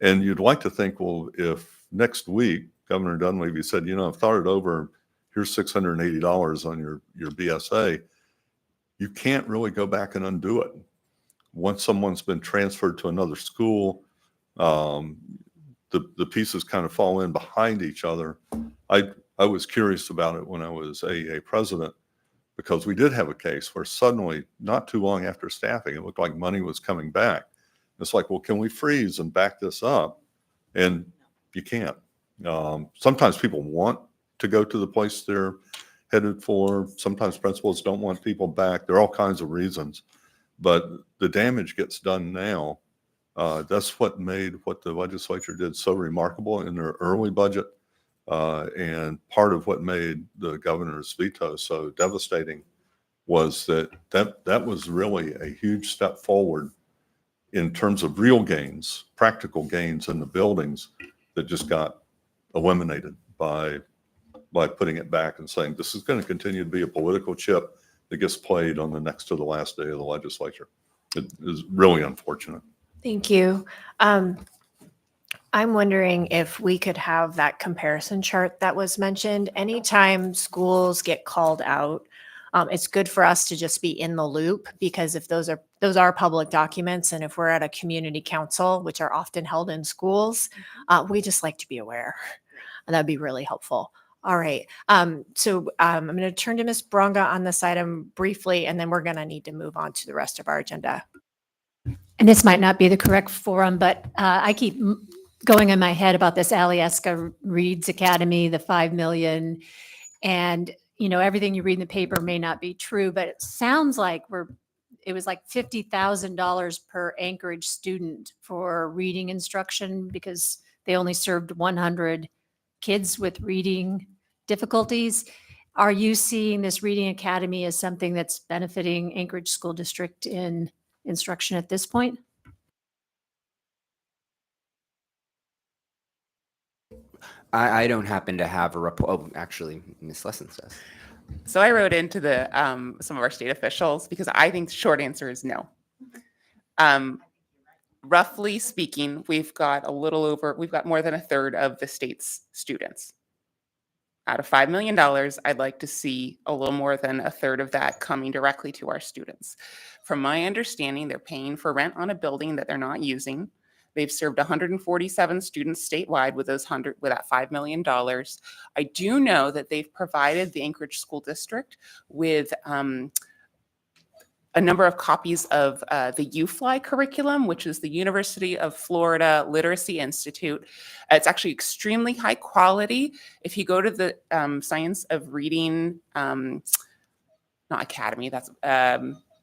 And you'd like to think, well, if next week Governor Dunleavy said, I've thought it over, here's $680 on your BSA, you can't really go back and undo it. Once someone's been transferred to another school, the pieces kind of fall in behind each other. I was curious about it when I was AEA president, because we did have a case where suddenly, not too long after staffing, it looked like money was coming back. It's like, well, can we freeze and back this up? And you can't. Sometimes people want to go to the place they're headed for. Sometimes principals don't want people back. There are all kinds of reasons. But the damage gets done now. That's what made what the legislature did so remarkable in their early budget. And part of what made the governor's veto so devastating was that was really a huge step forward in terms of real gains, practical gains in the buildings that just got eliminated by putting it back and saying this is going to continue to be a political chip that gets played on the next to the last day of the legislature. It is really unfortunate. Thank you. I'm wondering if we could have that comparison chart that was mentioned. Anytime schools get called out, it's good for us to just be in the loop, because if those are public documents, and if we're at a community council, which are often held in schools, we just like to be aware, and that'd be really helpful. All right. So I'm going to turn to Ms. Bronga on this item briefly, and then we're going to need to move on to the rest of our agenda. and this might not be the correct forum, but I keep going in my head about this Alyeska Reads Academy, the 5 million. And, you know, everything you read in the paper may not be true, but it sounds like it was like $50,000 per Anchorage student for reading instruction because they only served 100 kids with reading difficulties. Are you seeing this Reading Academy as something that's benefiting Anchorage School District in instruction at this point? I don't happen to have a report. Oh, actually, Ms. Lessons does. So I wrote into the some of our state officials because I think the short answer is no. Roughly speaking, we've got more than a third of the state's students. Out of $5 million, I'd like to see a little more than a third of that coming directly to our students. From my understanding, they're paying for rent on a building that they're not using. They've served 147 students statewide with that $5 million. I do know that they've provided the Anchorage School District with a number of copies of the UFly curriculum, which is the University of Florida Literacy Institute. It's actually extremely high quality. If you go to the Science of Reading, not Academy, that's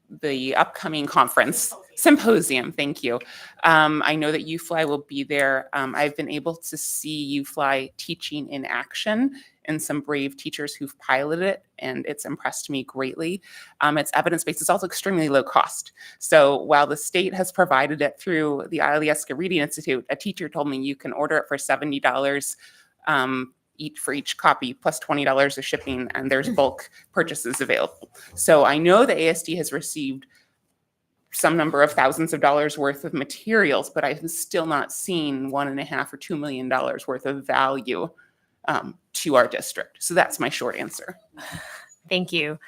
the upcoming conference, symposium, thank you. I know that UFly will be there. I've been able to see UFly teaching in action and some brave teachers who've piloted it, and it's impressed me greatly. It's evidence-based. It's also extremely low cost. So while the state has provided it through the Alyeska Reading Institute, a teacher told me you can order it for $70 for each copy, plus $20 of shipping, and there's bulk purchases available. So I know the ASD has received some number of thousands of dollars worth of materials, but I've still not seen $1.5 or $2 million worth of value to our district. So that's my short answer. Thank you.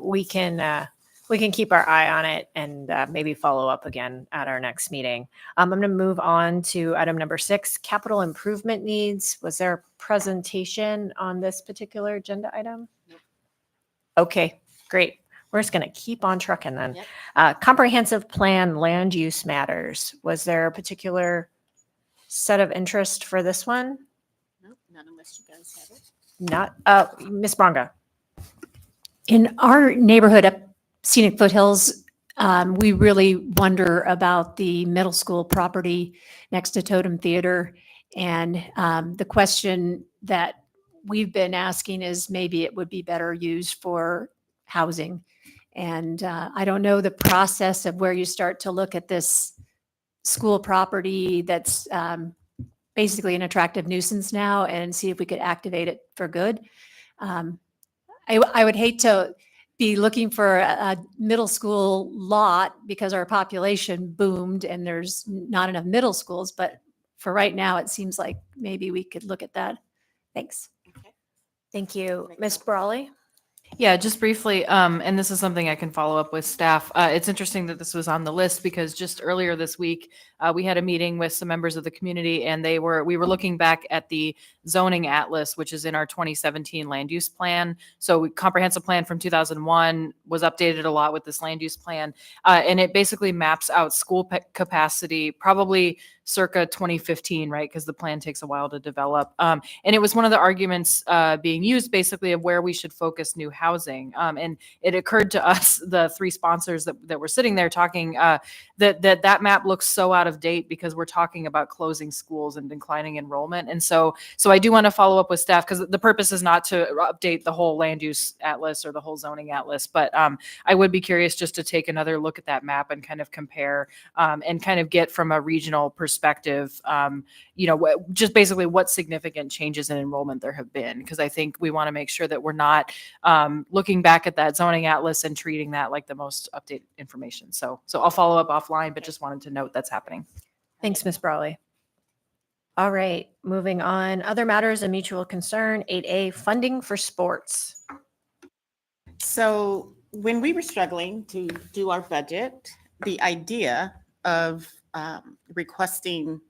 We can keep our eye on it and maybe follow up again at our next meeting. I'm going to move on to item number 6, capital improvement needs. Was there a presentation on this particular agenda item? Okay, great. We're just going to keep on trucking then. Comprehensive plan land use matters. Was there a particular set of interest for this one? Nope, none unless you guys have it. Not, Ms. Bronga. In our neighborhood up Scenic Foothills, we really wonder about the middle school property next to Totem Theater. And the question that we've been asking is maybe it would be better used for housing. And I don't know the process of where you start to look at this school property that's basically an attractive nuisance now and see if we could activate it for good. I would hate to be looking for a middle school lot because our population boomed and there's not enough middle schools. But for right now, it seems like maybe we could look at that. Thanks. Thank you. Ms. Brawley? Yeah, just briefly, and this is something I can follow up with staff. It's interesting that this was on the list because just earlier this week, we had a meeting with some members of the community and we were looking back at the zoning atlas, which is in our 2017 land use plan. So comprehensive plan from 2001 was updated a lot with this land use plan. And it basically maps out school capacity, probably circa 2015, right? Because the plan takes a while to develop. And it was one of the arguments being used basically of where we should focus new housing. And it occurred to us, the 3 sponsors that were sitting there talking, that map looks so out of date because we're talking about closing schools and declining enrollment. And so I do want to follow up with staff because the purpose is not to update the whole land use atlas or the whole zoning atlas, but I would be curious just to take another look at that map and kind of compare and kind of get from a regional perspective, just basically what significant changes in enrollment there have been. Because I think we want to make sure that we're not looking back at that zoning atlas and treating that like the most updated information. So I'll follow up offline, but just wanted to note that's happening. Thanks, Ms. Brawley. All right, moving on. Other matters of mutual concern, 8A, funding for sports. So when we were struggling to do our budget, the idea of requesting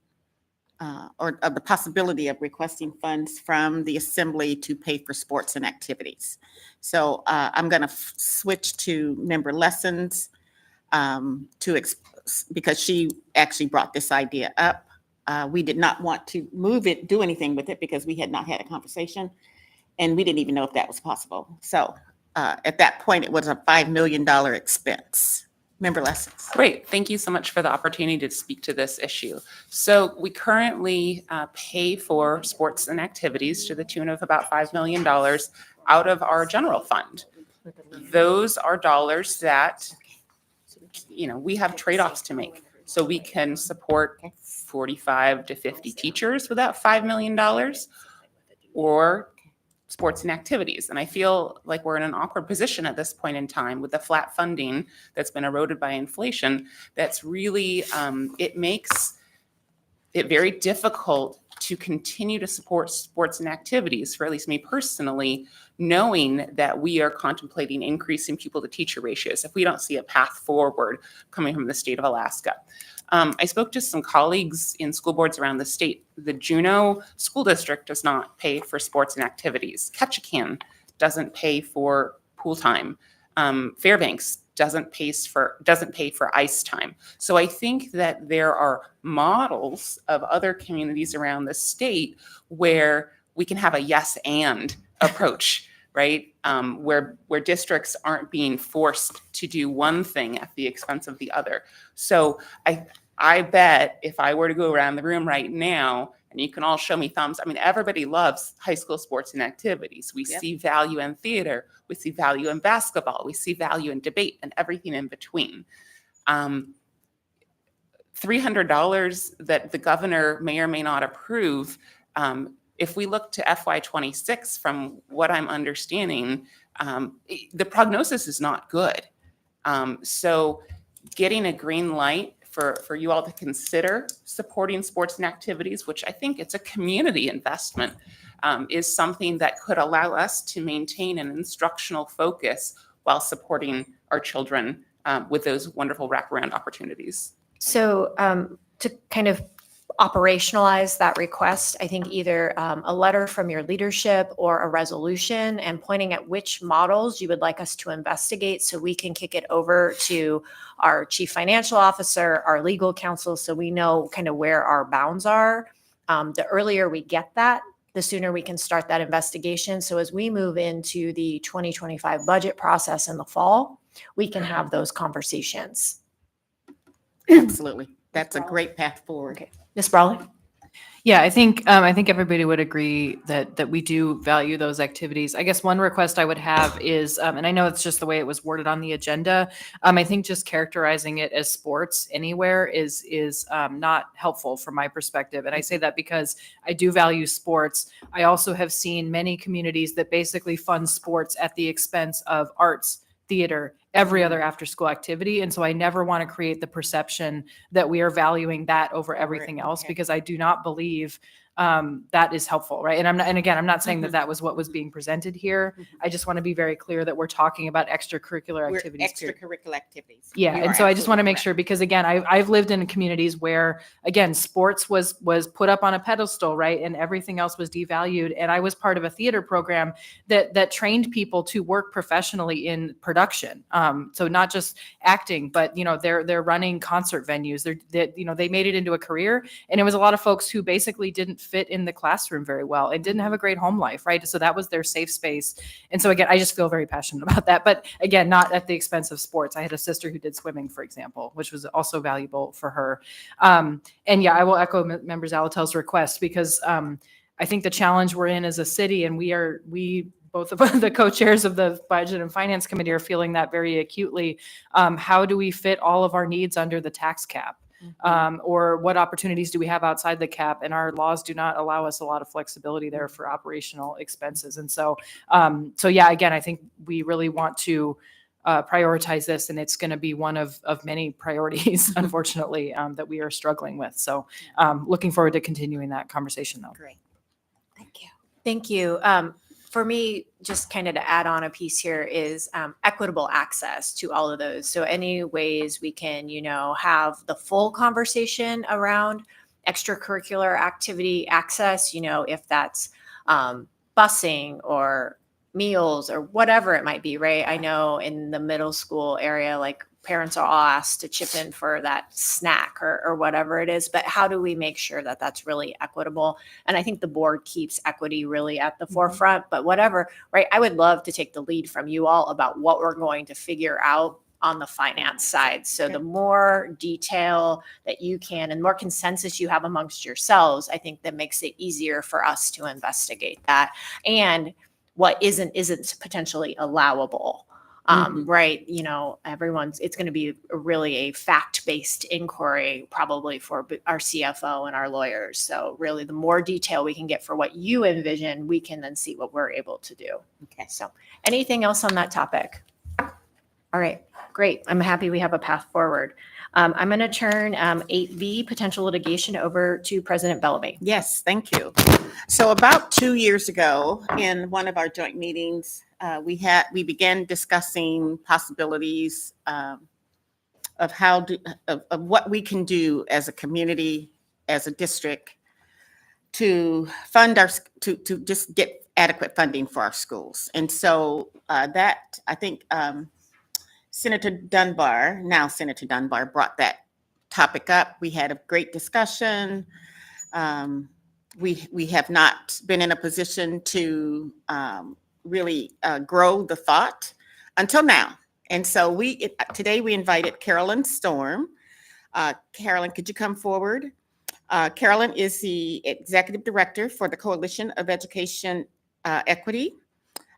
or of the possibility of requesting funds from the assembly to pay for sports and activities. So I'm going to switch to member lessons to because she actually brought this idea up. We did not want to do anything with it because we had not had a conversation and we didn't even know if that was possible. So at that point, it was a $5 million expense. Member Lessons. Great. Thank you so much for the opportunity to speak to this issue. So we currently pay for sports and activities to the tune of about $5 million out of our general fund. Those are dollars that, we have trade-offs to make. So we can support 45 to 50 teachers with that $5 million or sports and activities. And I feel like we're in an awkward position at this point in time with the flat funding that's been eroded by inflation. That's really, it makes it very difficult to continue to support sports and activities, for at least me personally, knowing that we are contemplating increasing pupil to teacher ratios if we don't see a path forward coming from the state of Alaska. I spoke to some colleagues in school boards around the state. The Juneau School District does not pay for sports and activities. Ketchikan doesn't pay for pool time. Fairbanks doesn't pay for ice time. So I think that there are models of other communities around the state where we can have a yes and approach, right? Where districts aren't being forced to do one thing at the expense of the other. So I bet if I were to go around the room right now, and you can all show me thumbs, everybody loves high school sports and activities. We see value in theater, we see value in basketball, we see value in debate and everything in between. $300 that the governor may or may not approve, if we look to FY26, from what I'm understanding, the prognosis is not good. So getting a green light for you all to consider supporting sports and activities, which I think it's a community investment, is something that could allow us to maintain an instructional focus while supporting our children with those wonderful wraparound opportunities. So to kind of operationalize that request, I think either a letter from your leadership or a resolution and pointing at which models you would like us to investigate so we can kick it over to our chief financial officer, our legal counsel, so we know kind of where our bounds are. The earlier we get that, the sooner we can start that investigation. So as we move into the 2025 budget process in the fall, we can have those conversations. Absolutely. That's a great path forward. Okay. Ms. Brawley? Yeah, I think everybody would agree that we do value those activities. I guess one request I would have is, and I know it's just the way it was worded on the agenda. I think just characterizing it as sports anywhere is not helpful from my perspective. And I say that because I do value sports. I also have seen many communities that basically fund sports at the expense of arts, theater, every other after school activity. And so I never want to create the perception that we are valuing that over everything else, because I do not believe that is helpful, right? And I'm not saying that that was what was being presented here. I just want to be very clear that we're talking about extracurricular activities. Extracurricular activities. Yeah, and so I just want to make sure, because again, I've lived in communities where, again, sports was put up on a pedestal, right, and everything else was devalued. And I was part of a theater program that trained people to work professionally in production. So not just acting, but they're running concert venues. They made it into a career, and it was a lot of folks who basically didn't fit in the classroom very well and didn't have a great home life, right? So that was their safe space. And so again, I just feel very passionate about that, but again, not at the expense of sports. I had a sister who did swimming, for example, which was also valuable for her. And yeah, I will echo Member Zalatel's request, because I think the challenge we're in as a city, and we both of the co-chairs of the Budget and Finance Committee are feeling that very acutely. How do we fit all of our needs under the tax cap? Or what opportunities do we have outside the cap? And our laws do not allow us a lot of flexibility there for operational expenses. And so yeah, again, I think we really want to prioritize this, and it's going to be one of many priorities, unfortunately, that we are struggling with. So looking forward to continuing that conversation, though. Great. Thank you. Thank you. For me, just kind of to add on a piece here is equitable access to all of those. So any ways we can, have the full conversation around extracurricular activity access, if that's busing or meals or whatever it might be, right? I know in the middle school area, like parents are all asked to chip in for that snack or whatever it is, but how do we make sure that that's really equitable? And I think the board keeps equity really at the forefront, but whatever, right? I would love to take the lead from you all about what we're going to figure out on the finance side. So the more detail that you can and more consensus you have amongst yourselves, I think that makes it easier for us to investigate that. And what isn't potentially allowable. Right. You know, it's going to be really a fact-based inquiry, probably for our CFO and our lawyers. So really the more detail we can get for what you envision, we can then see what we're able to do. Okay. So anything else on that topic? All right, great. I'm happy we have a path forward. I'm going to turn 8V, potential litigation, over to President Bellamy. Yes, thank you. So about 2 years ago, in one of our joint meetings, we began discussing possibilities of what we can do as a community, as a district, to fund to just get adequate funding for our schools. And so that, I think, Senator Dunbar brought that topic up. We had a great discussion. We have not been in a position to really grow the thought until now. And so today we invited Carolyn Storm. Carolyn, could you come forward? Carolyn is the executive director for the Coalition of Education Equity.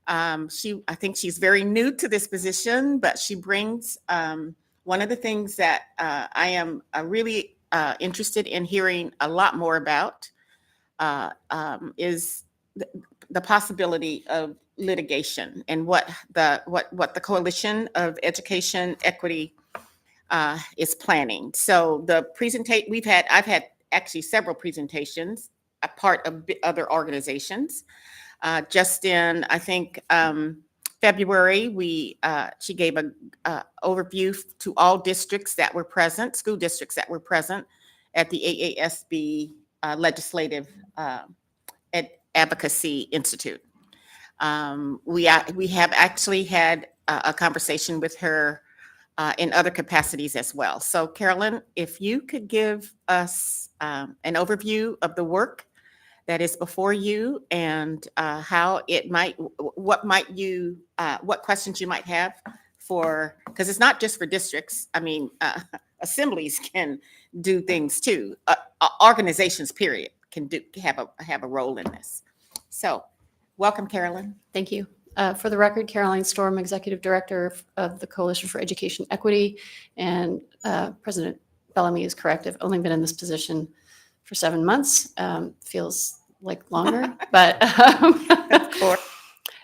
I think she's very new to this position, but she brings one of the things that I am really interested in hearing a lot more about is the possibility of litigation and what the Coalition of Education Equity is planning. So I've had actually several presentations, a part of other organizations. Just in, I think, February, she gave an overview to all districts that were present, school districts that were present at the AASB Legislative Advocacy Institute. We have actually had a conversation with her in other capacities as well. So Carolyn, if you could give us an overview of the work that is before you and how it might, what questions you might have for, because it's not just for districts. I mean, assemblies can do things too. Organizations, period, can have a role in this. So welcome, Carolyn. Thank you. For the record, Caroline Storm, Executive Director of the Coalition for Education Equity, and President Bellamy is correct. I've only been in this position for 7 months. Feels like longer, but Of course.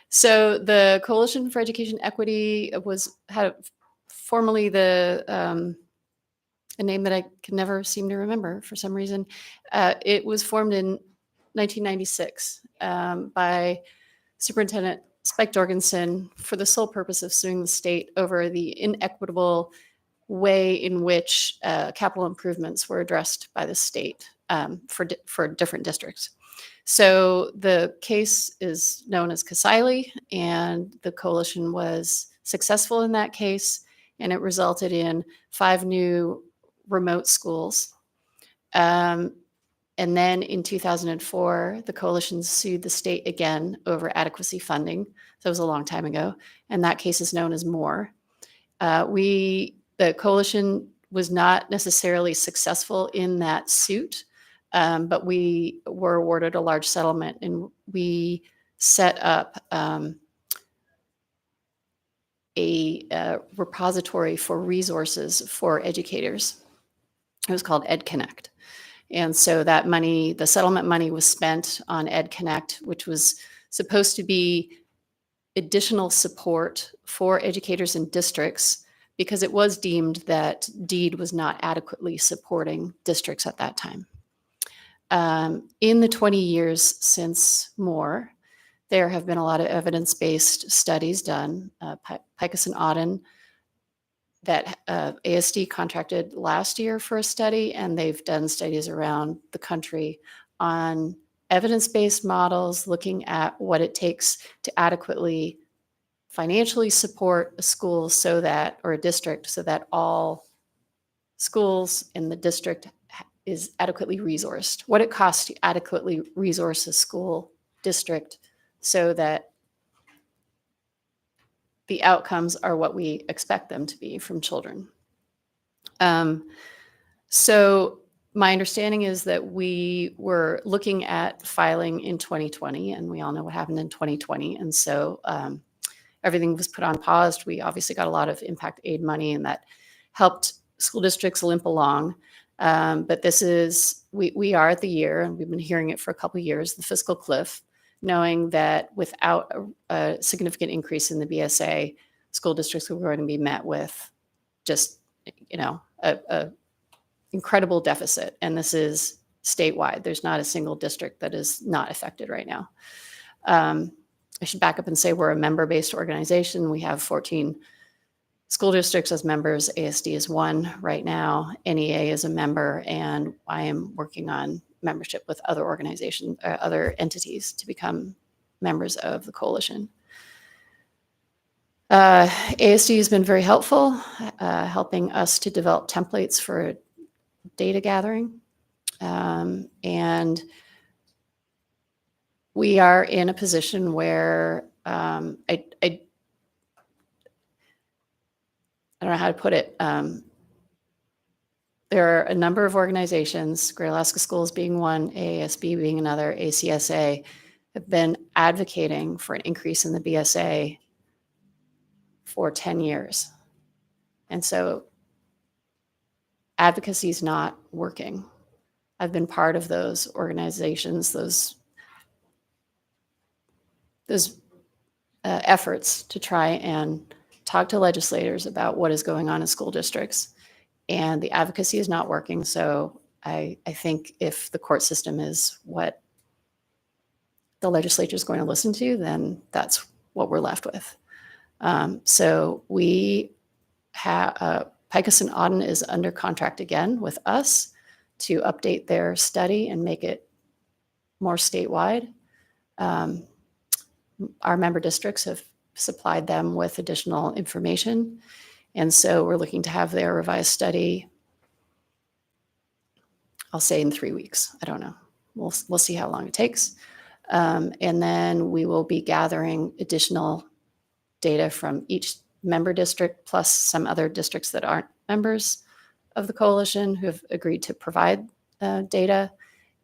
so the Coalition for Education Equity had formerly a name that I can never seem to remember for some reason. It was formed in 1996 by Superintendent Spike Jorgensen for the sole purpose of suing the state over the inequitable way in which capital improvements were addressed by the state for different districts. So the case is known as Kasaili, and the coalition was successful in that case, and it resulted in 5 new remote schools. And then in 2004, the coalition sued the state again over adequacy funding. That was a long time ago, and that case is known as Moore. The coalition was not necessarily successful in that suit, but we were awarded a large settlement, and we set up a repository for resources for educators. It was called EdConnect. And so that money, the settlement money, was spent on EdConnect, which was supposed to be additional support for educators in districts, because it was deemed that DEED was not adequately supporting districts at that time. In the 20 years since Moore, there have been a lot of evidence-based studies done. Picus and Auden, that ASD contracted last year for a study, and they've done studies around the country on evidence-based models, looking at what it takes to adequately financially support a school so that, or a district, so that all schools in the district is adequately resourced, what it costs to adequately resource a school district so that the outcomes are what we expect them to be from children. So my understanding is that we were looking at filing in 2020, and we all know what happened in 2020. And so everything was put on pause. We obviously got a lot of impact aid money, and that helped school districts limp along. But this is, we are at the year, and we've been hearing it for a couple of years, the fiscal cliff, knowing that without a significant increase in the BSA, school districts are going to be met with just, a incredible deficit. And this is statewide. There's not a single district that is not affected right now. I should back up and say we're a member-based organization. We have 14 school districts as members. ASD is one right now. NEA is a member, and I am working on membership with other organizations, other entities to become members of the coalition. ASD has been very helpful, helping us to develop templates for data gathering. And we are in a position where I don't know how to put it. There are a number of organizations, Great Alaska Schools being one, AASB being another, ACSA, have been advocating for an increase in the BSA for 10 years. And so advocacy is not working. I've been part of those organizations, those efforts to try and talk to legislators about what is going on in school districts. And the advocacy is not working. So I think if the court system is what the legislature is going to listen to, then that's what we're left with. So we have, Picus and Auden is under contract again with us to update their study and make it more statewide. Our member districts have supplied them with additional information. And so we're looking to have their revised study, I'll say in 3 weeks. I don't know. We'll see how long it takes. And then we will be gathering additional data from each member district, plus some other districts that aren't members of the coalition who have agreed to provide data.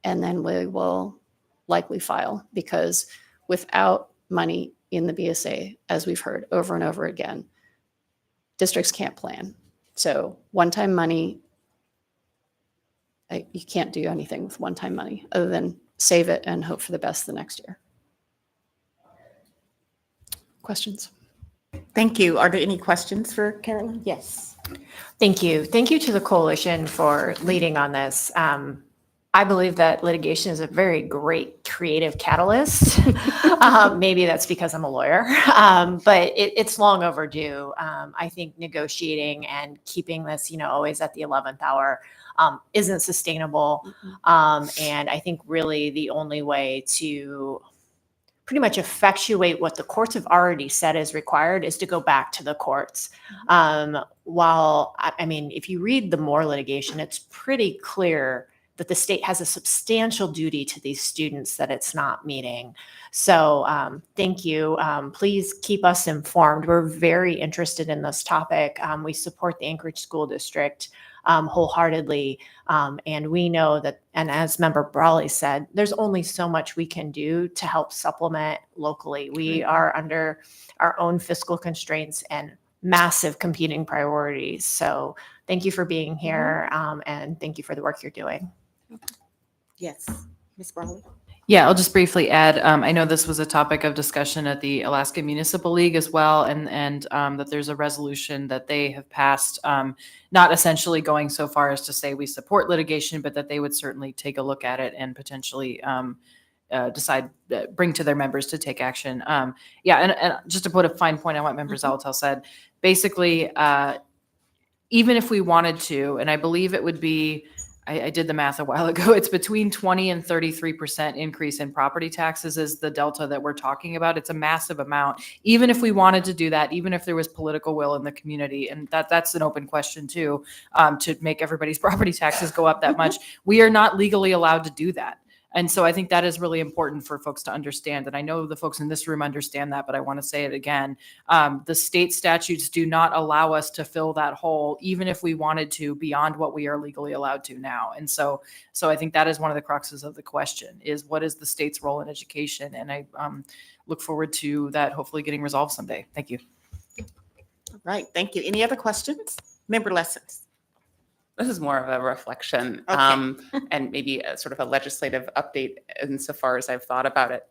And then we will likely file, because without money in the BSA, as we've heard over and over again, districts can't plan. So one-time money, you can't do anything with one-time money other than save it and hope for the best the next year. Questions? Thank you. Are there any questions for Carolyn? Yes. Thank you. Thank you to the coalition for leading on this. I believe that litigation is a very great creative catalyst. Maybe that's because I'm a lawyer, but it's long overdue. I think negotiating and keeping this, always at the 11th hour isn't sustainable. And I think really the only way to pretty much effectuate what the courts have already said is required is to go back to the courts. If you read the Moore litigation, it's pretty clear that the state has a substantial duty to these students that it's not meeting. So thank you. Please keep us informed. We're very interested in this topic. We support the Anchorage School District wholeheartedly. And we know that, and as Member Brawley said, there's only so much we can do to help supplement locally. We are under our own fiscal constraints and massive competing priorities. So thank you for being here, and thank you for the work you're doing. Yes. Ms. Brawley? Yeah, I'll just briefly add, I know this was a topic of discussion at the Alaska Municipal League as well, and that there's a resolution that they have passed, not essentially going so far as to say we support litigation, but that they would certainly take a look at it and potentially decide, bring to their members to take action. And just to put a fine point on what Member Zolotel said, basically, even if we wanted to, and I believe it would be, I did the math a while ago. It's between 20 and 33% increase in property taxes is the delta that we're talking about. It's a massive amount. Even if we wanted to do that, even if there was political will in the community, and that's an open question too, to make everybody's property taxes go up that much, we are not legally allowed to do that. And so I think that is really important for folks to understand. And I know the folks in this room understand that, but I want to say it again. The state statutes do not allow us to fill that hole, even if we wanted to, beyond what we are legally allowed to now. And so I think that is one of the cruxes of the question is what is the state's role in education? And I look forward to that hopefully getting resolved someday. Thank you. All right, thank you. Any other questions? Member Lessons? This is more of a reflection Okay. and maybe a sort of a legislative update insofar as I've thought about it.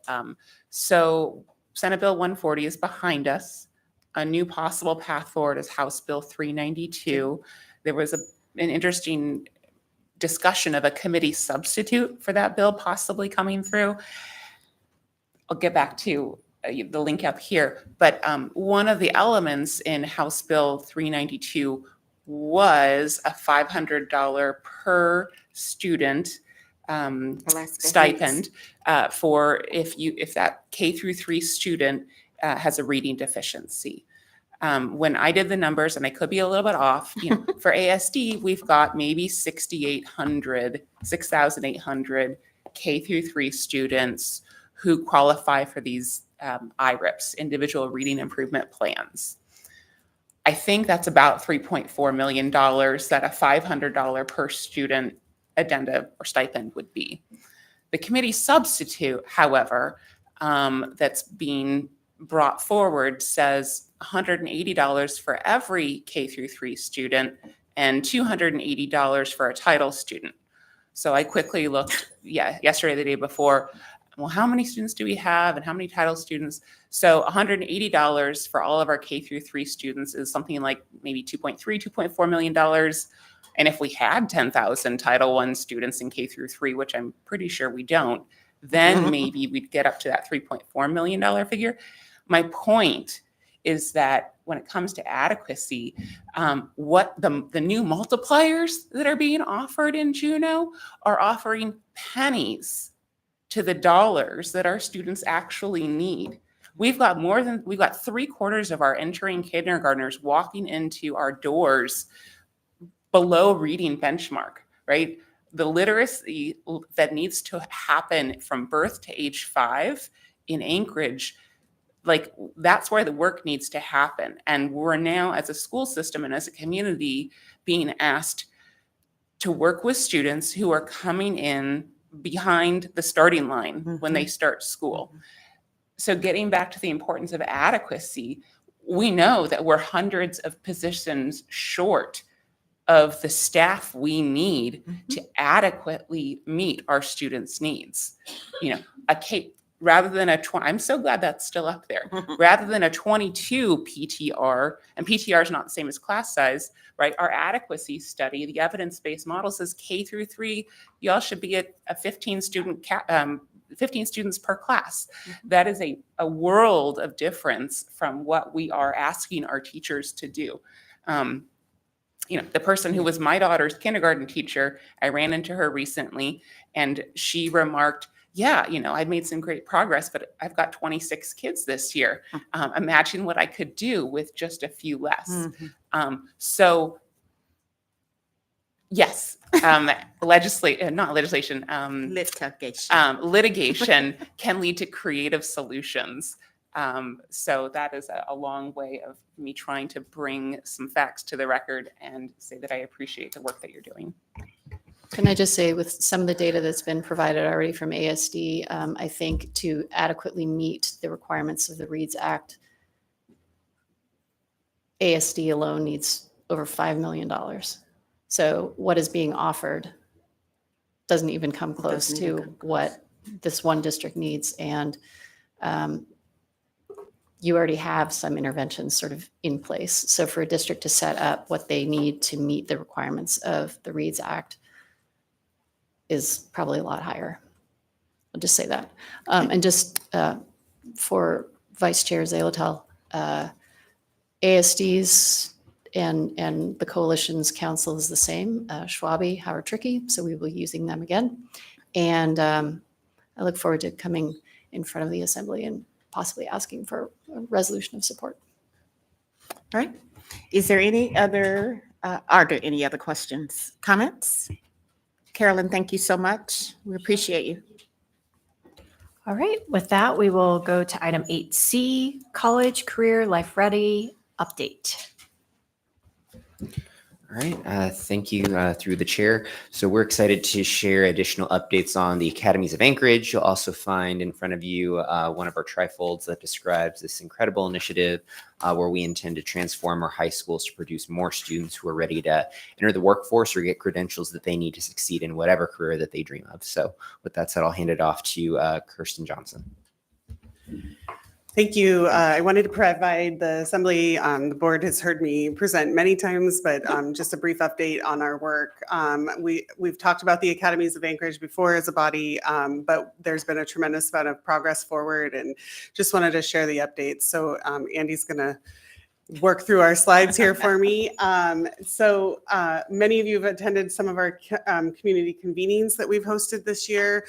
So Senate Bill 140 is behind us. A new possible path forward is House Bill 392. There was an interesting discussion of a committee substitute for that bill possibly coming through. I'll get back to the link up here. But one of the elements in House Bill 392 was a $500 per student stipend for if that K through 3 student has a reading deficiency. When I did the numbers, and I could be a little bit off, for ASD, we've got maybe 6,800 K through 3 students who qualify for these IRIPs, individual reading improvement plans. I think that's about $3.4 million that a $500 per student addenda or stipend would be. The committee substitute, however, that's being brought forward says $180 for every K through 3 student and $280 for a title student. So I quickly looked, yesterday, the day before, well, how many students do we have and how many title students? So $180 for all of our K through 3 students is something like maybe $2.4 million. And if we had 10,000 Title I students in K through 3, which I'm pretty sure we don't, then maybe we'd get up to that $3.4 million figure. My point is that when it comes to adequacy, what the new multipliers that are being offered in Juneau are offering pennies to the dollars that our students actually need. We've got 3/4 of our entering kindergartners walking into our doors below reading benchmark, right? The literacy that needs to happen from birth to age 5 in Anchorage, like that's where the work needs to happen. And we're now as a school system and as a community being asked to work with students who are coming in behind the starting line when they start school. So getting back to the importance of adequacy, we know that we're hundreds of positions short of the staff we need to adequately meet our students' needs. Rather than I'm so glad that's still up there. Rather than a 22 PTR, and PTR is not the same as class size, right? Our adequacy study, the evidence-based model says K through 3, y'all should be at a 15 students per class. That is a world of difference from what we are asking our teachers to do. The person who was my daughter's kindergarten teacher, I ran into her recently, and she remarked, I've made some great progress, but I've got 26 kids this year. Imagine what I could do with just a few less. So yes, litigation can lead to creative solutions. So that is a long way of me trying to bring some facts to the record and say that I appreciate the work that you're doing. Can I just say, with some of the data that's been provided already from ASD, I think to adequately meet the requirements of the READS Act, ASD alone needs over $5 million. So what is being offered doesn't even come close to what this one district needs. And you already have some interventions sort of in place. So for a district to set up what they need to meet the requirements of the READS Act is probably a lot higher. I'll just say that. And just for Vice Chair Zalotel, ASD's and the coalition's council is the same, Schwabe, Howard Trickey, so we will be using them again. And I look forward to coming in front of the assembly and possibly asking for a resolution of support. All right. Is there any other, are there any other questions, comments? Carolyn, thank you so much. We appreciate you. All right, with that, we will go to item 8C, College Career Life Ready Update. All right, thank you through the chair. So we're excited to share additional updates on the Academies of Anchorage. You'll also find in front of you one of our trifolds that describes this incredible initiative where we intend to transform our high schools to produce more students who are ready to enter the workforce or get credentials that they need to succeed in whatever career that they dream of. So with that said, I'll hand it off to Kirsten Johnson. Thank you. I wanted to provide the Assembly, the board has heard me present many times, but just a brief update on our work. We've talked about the Academies of Anchorage before as a body, but there's been a tremendous amount of progress forward and just wanted to share the updates. So Andy's going to work through our slides here for me. So many of you have attended some of our community convenings that we've hosted this year.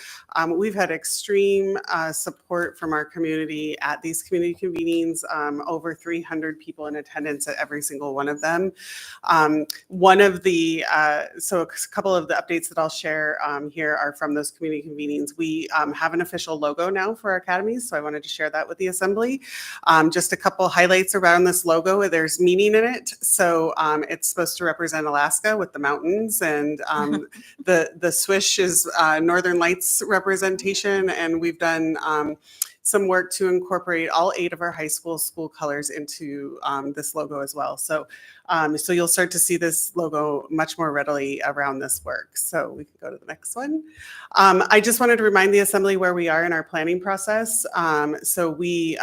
We've had extreme support from our community at these community convenings, over 300 people in attendance at every single one of them. One of the, so a couple of the updates that I'll share here are from those community convenings. We have an official logo now for our academies, so I wanted to share that with the Assembly. Just a couple highlights around this logo. There's meaning in it. So it's supposed to represent Alaska with the mountains, and the swish is Northern Lights representation. And we've done some work to incorporate all 8 of our high school colors into this logo as well. So so you'll start to see this logo much more readily around this work. So we can go to the next one. I just wanted to remind the Assembly where we are in our planning process. So we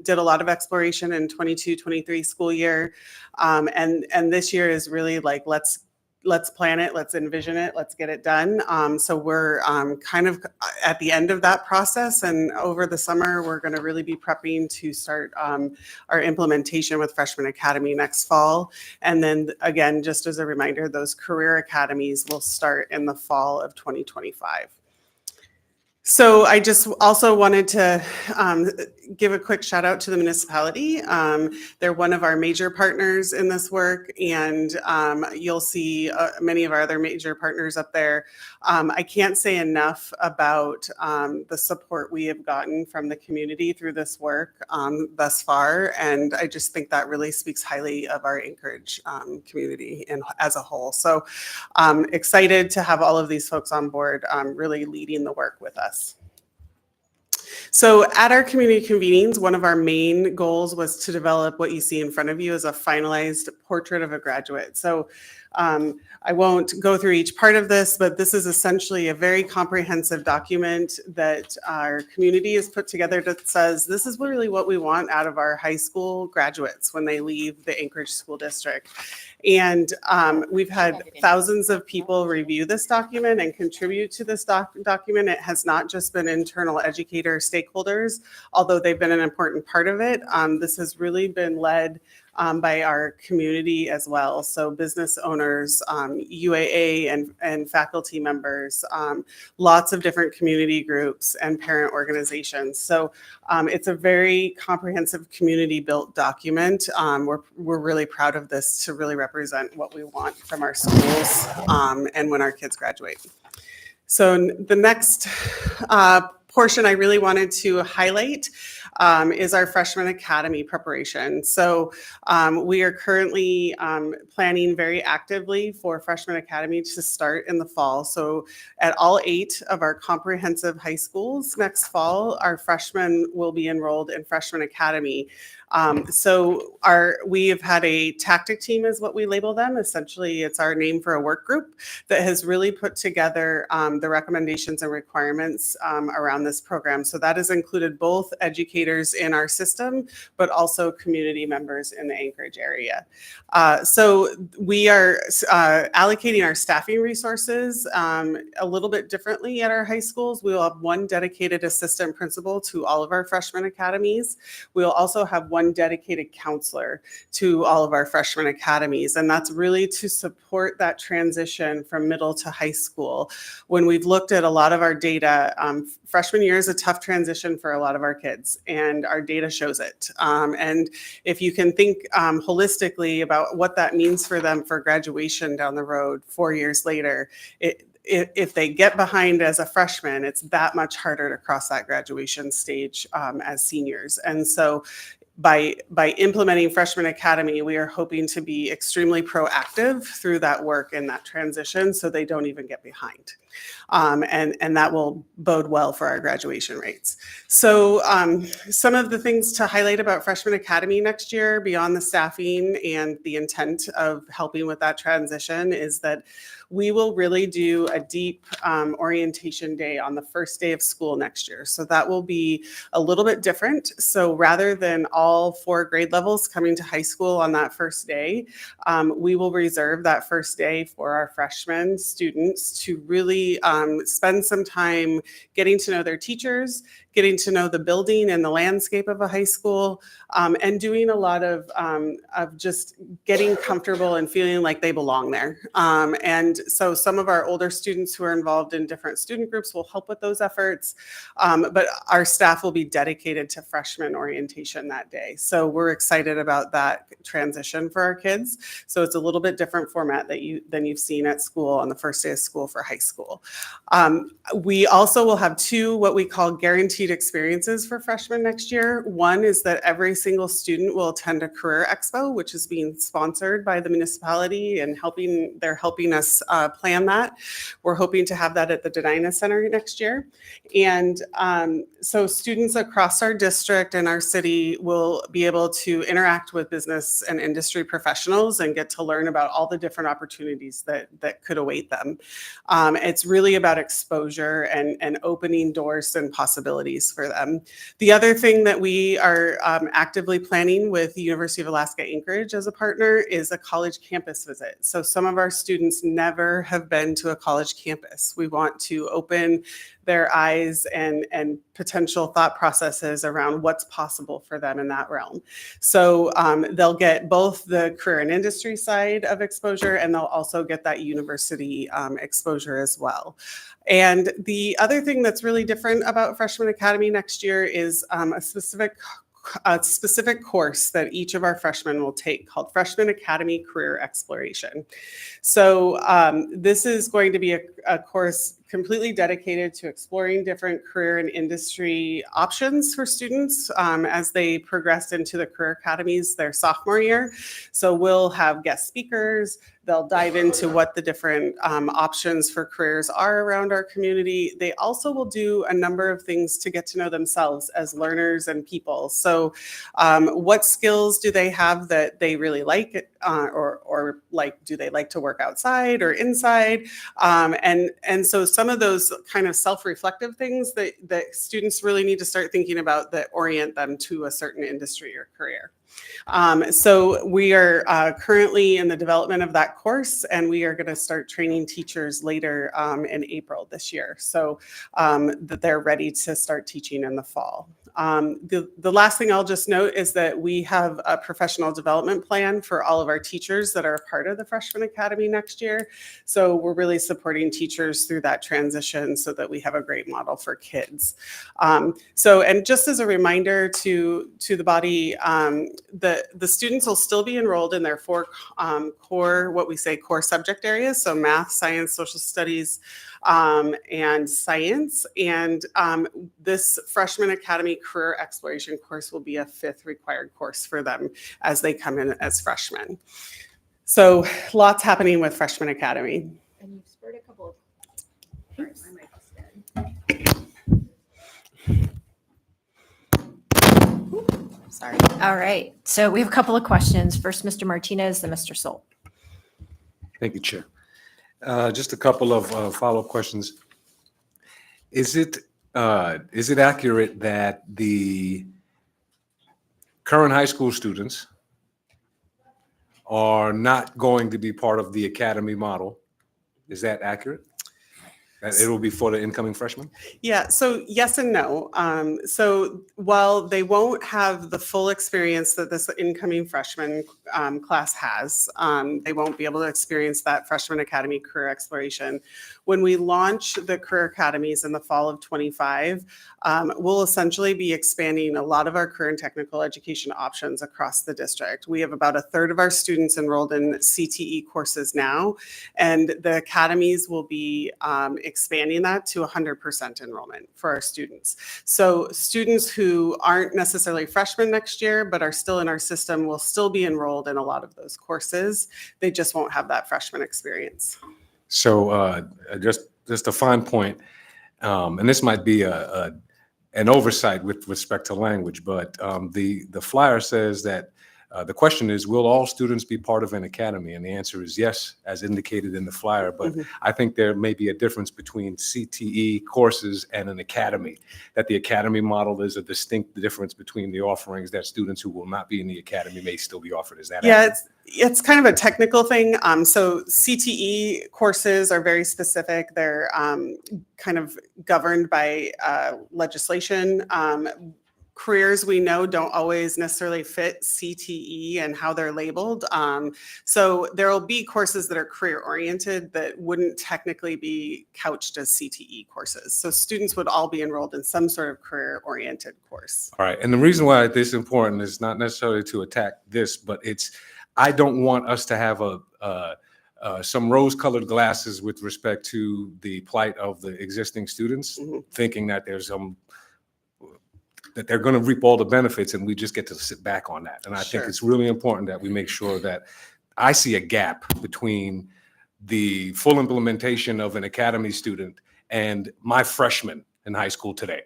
did a lot of exploration in 22-23 school year. And this year is really like, let's plan it, let's envision it, let's get it done. So we're kind of at the end of that process, and over the summer, we're going to really be prepping to start our implementation with Freshman Academy next fall. And then again, just as a reminder, those career academies will start in the fall of 2025. So I just also wanted to give a quick shout out to the municipality. They're one of our major partners in this work, and you'll see many of our other major partners up there. I can't say enough about the support we have gotten from the community through this work thus far, and I just think that really speaks highly of our Anchorage community as a whole. So excited to have all of these folks on board really leading the work with us. So at our community convenings, one of our main goals was to develop what you see in front of you as a finalized portrait of a graduate. So I won't go through each part of this, but this is essentially a very comprehensive document that our community has put together that says this is really what we want out of our high school graduates when they leave the Anchorage School District. And we've had thousands of people review this document and contribute to this document. It has not just been internal educator stakeholders, although they've been an important part of it. This has really been led by our community as well. So business owners, UAA and faculty members, lots of different community groups and parent organizations. So it's a very comprehensive community built document. We're really proud of this to really represent what we want from our schools and when our kids graduate. So the next portion I really wanted to highlight is our Freshman Academy preparation. So we are currently planning very actively for Freshman Academy to start in the fall. So at all 8 of our comprehensive high schools next fall, our freshmen will be enrolled in Freshman Academy. So we have had a tactic team is what we label them. Essentially, it's our name for a work group that has really put together the recommendations and requirements around this program. So that has included both educators in our system, but also community members in the Anchorage area. So we are allocating our staffing resources a little bit differently at our high schools. We will have one dedicated assistant principal to all of our freshman academies. We will also have one dedicated counselor to all of our freshman academies. And that's really to support that transition from middle to high school. When we've looked at a lot of our data, freshman year is a tough transition for a lot of our kids, and our data shows it. And if you can think holistically about what that means for them for graduation down the road 4 years later, if they get behind as a freshman, it's that much harder to cross that graduation stage as seniors. And so by implementing Freshman Academy, we are hoping to be extremely proactive through that work and that transition so they don't even get behind. And that will bode well for our graduation rates. So some of the things to highlight about Freshman Academy next year, beyond the staffing and the intent of helping with that transition, is that we will really do a deep orientation day on the first day of school next year. So that will be a little bit different. So rather than all 4 grade levels coming to high school on that first day, we will reserve that first day for our freshman students to really spend some time getting to know their teachers, getting to know the building and the landscape of a high school, and doing a lot of just getting comfortable and feeling like they belong there. And so some of our older students who are involved in different student groups will help with those efforts, but our staff will be dedicated to freshman orientation that day. So we're excited about that transition for our kids. So it's a little bit different format than you've seen at school on the first day of school for high school. We also will have 2 what we call guaranteed experiences for freshmen next year. One is that every single student will attend a career expo, which is being sponsored by the municipality, and they're helping us plan that. We're hoping to have that at the Denina Center next year. And so students across our district and our city will be able to interact with business and industry professionals and get to learn about all the different opportunities that could await them. It's really about exposure and opening doors and possibilities for them. The other thing that we are actively planning with the University of Alaska Anchorage as a partner is a college campus visit. So some of our students never have been to a college campus. We want to open their eyes and potential thought processes around what's possible for them in that realm. So they'll get both the career and industry side of exposure, and they'll also get that university exposure as well. And the other thing that's really different about Freshman Academy next year is a specific course that each of our freshmen will take called Freshman Academy Career Exploration. So this is going to be a course completely dedicated to exploring different career and industry options for students as they progress into the career academies their sophomore year. So we'll have guest speakers. They'll dive into what the different options for careers are around our community. They also will do a number of things to get to know themselves as learners and people. So what skills do they have that they really like, or like, do they like to work outside or inside? And so some of those kind of self-reflective things that students really need to start thinking about that orient them to a certain industry or career. So we are currently in the development of that course, and we are going to start training teachers later in April this year, so that they're ready to start teaching in the fall. The last thing I'll just note is that we have a professional development plan for all of our teachers that are a part of the Freshman Academy next year. So we're really supporting teachers through that transition so that we have a great model for kids. And just as a reminder to the body, the students will still be enrolled in their 4 core, what we say core subject areas. So math, science, social studies, and science. And this Freshman Academy Career Exploration course will be a 5th required course for them as they come in as freshmen. So lots happening with Freshman Academy. And you've spurred a couple of. Sorry. All right. So we have a couple of questions. First, Mr. Martinez, then Mr. Solt. Thank you, Chair. Just a couple of follow-up questions. Is it accurate that the current high school students are not going to be part of the academy model? Is that accurate? It will be for the incoming freshmen? Yeah, so yes and no. So while they won't have the full experience that this incoming freshman class has, they won't be able to experience that freshman academy career exploration. When we launch the career academies in the fall of 25, we'll essentially be expanding a lot of our career and technical education options across the district. We have about a third of our students enrolled in CTE courses now, and the academies will be expanding that to 100% enrollment for our students. So students who aren't necessarily freshmen next year, but are still in our system will still be enrolled in a lot of those courses. They just won't have that freshman experience. So just a fine point, and this might be an oversight with respect to language, but the flyer says that the question is, will all students be part of an academy? And the answer is yes, as indicated in the flyer. But I think there may be a difference between CTE courses and an academy, that the academy model is a distinct difference between the offerings that students who will not be in the academy may still be offered. Is that Yeah, accurate? it's kind of a technical thing. So CTE courses are very specific. They're kind of governed by legislation. Careers we know don't always necessarily fit CTE and how they're labeled. So there will be courses that are career oriented that wouldn't technically be couched as CTE courses. So students would all be enrolled in some sort of career oriented course. All right. And the reason why this is important is not necessarily to attack this, but I don't want us to have some rose-colored glasses with respect to the plight of the existing students, thinking that that they're going to reap all the benefits and we just get to sit back on that. And I think it's really important that we make sure that I see a gap between the full implementation of an academy student and my freshman in high school today.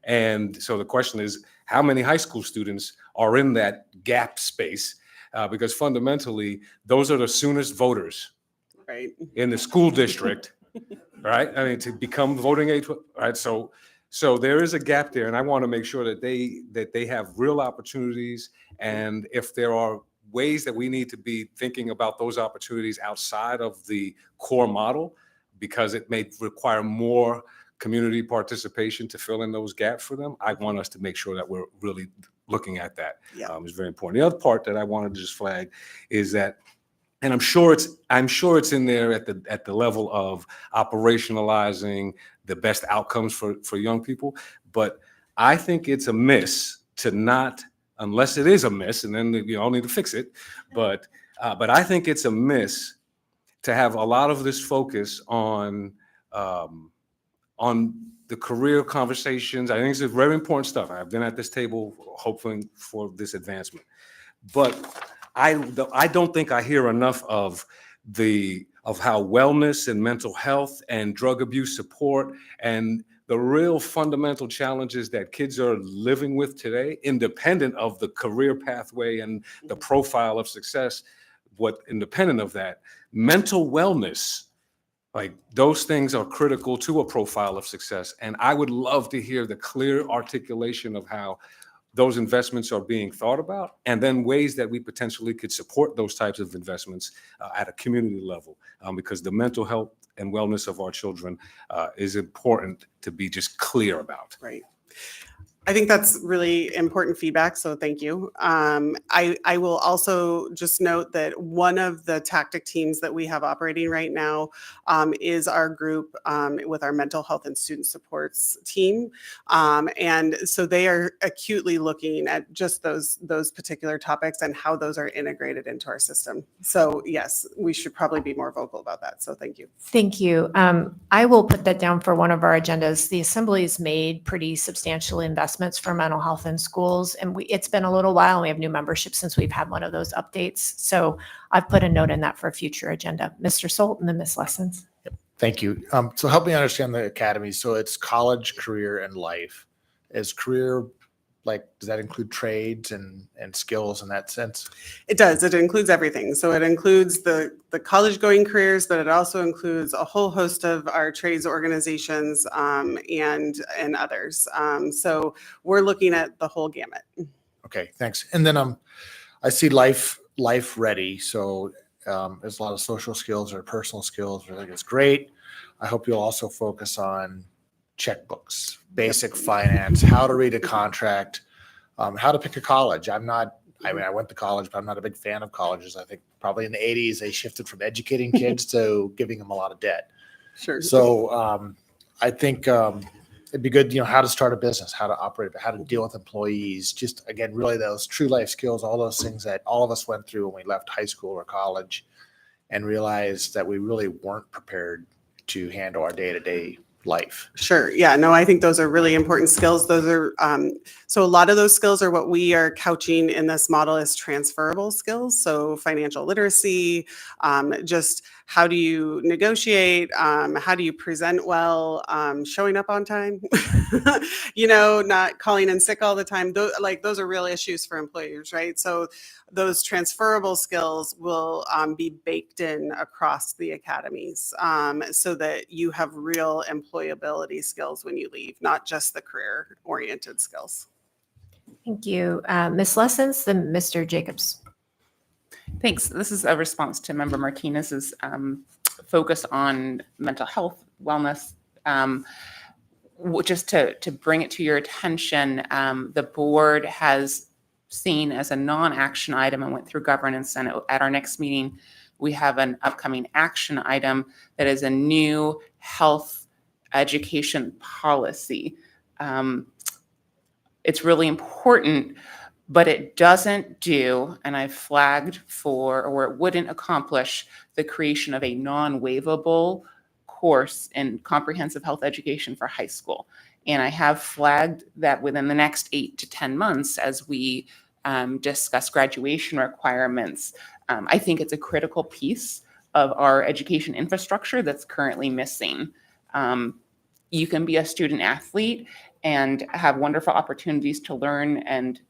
And so the question is, how many high school students are in that gap space? Because fundamentally, those are the soonest voters in the school district, right? I mean, to become voting age, right? So there is a gap there, and I want to make sure that they have real opportunities. And if there are ways that we need to be thinking about those opportunities outside of the core model, because it may require more community participation to fill in those gaps for them, I want us to make sure that we're really looking at that. It's very important. The other part that I wanted to just flag is that, and I'm sure it's in there at the level of operationalizing the best outcomes for young people. But I think it's a miss to not, unless it is a miss, and then you all need to fix it. But I think it's a miss to have a lot of this focus on the career conversations. I think it's very important stuff. I've been at this table hoping for this advancement, but I don't think I hear enough of how wellness and mental health and drug abuse support and the real fundamental challenges that kids are living with today, independent of the career pathway and the profile of success, independent of that, mental wellness, like those things are critical to a profile of success. And I would love to hear the clear articulation of how those investments are being thought about, and then ways that we potentially could support those types of investments at a community level, because the mental health and wellness of our children is important to be just clear about. Right. I think that's really important feedback, so thank you. I will also just note that one of the tactic teams that we have operating right now is our group with our mental health and student supports team. And so they are acutely looking at just those particular topics and how those are integrated into our system. So yes, we should probably be more vocal about that, so thank you. Thank you. I will put that down for one of our agendas. The Assembly's made pretty substantial investments for mental health in schools, and it's been a little while, and we have new membership since we've had one of those updates. So I've put a note in that for a future agenda. Mr. Solt and then Ms. Lessons. Thank you. So help me understand the academy. So it's college, career, and life. Is career, does that include trades and skills in that sense? It does. It includes everything. So it includes the college going careers, but it also includes a whole host of our trades organizations and others. So we're looking at the whole gamut. Okay, thanks. And then I see life ready. So there's a lot of social skills or personal skills, which I think is great. I hope you'll also focus on checkbooks, basic finance, how to read a contract, how to pick a college. I went to college, but I'm not a big fan of colleges. I think probably in the 80s, they shifted from educating kids to giving them a lot of debt. Sure. So I think it'd be good, how to start a business, how to operate, how to deal with employees, just again, really those true life skills, all those things that all of us went through when we left high school or college and realized that we really weren't prepared to handle our day-to-day life. Sure. Yeah. No, I think those are really important skills. Those are, so a lot of those skills are what we are couching in this model as transferable skills. So financial literacy, just how do you negotiate? How do you present well? Showing up on time, not calling in sick all the time. Those are real issues for employers, right? So those transferable skills will be baked in across the academies so that you have real employability skills when you leave, not just the career-oriented skills. Thank you. Ms. Lessons, then Mr. Jacobs. Thanks. This is a response to Member Martinez's focus on mental health, wellness. Just to bring it to your attention, the board has seen as a non-action item and went through governance, and at our next meeting, we have an upcoming action item that is a new health education policy. It's really important, but it doesn't do, and I flagged for, or it wouldn't accomplish the creation of a non-waivable course in comprehensive health education for high school. And I have flagged that within the next 8 to 10 months, as we discuss graduation requirements, I think it's a critical piece of our education infrastructure that's currently missing. You can be a student athlete and have wonderful opportunities to learn and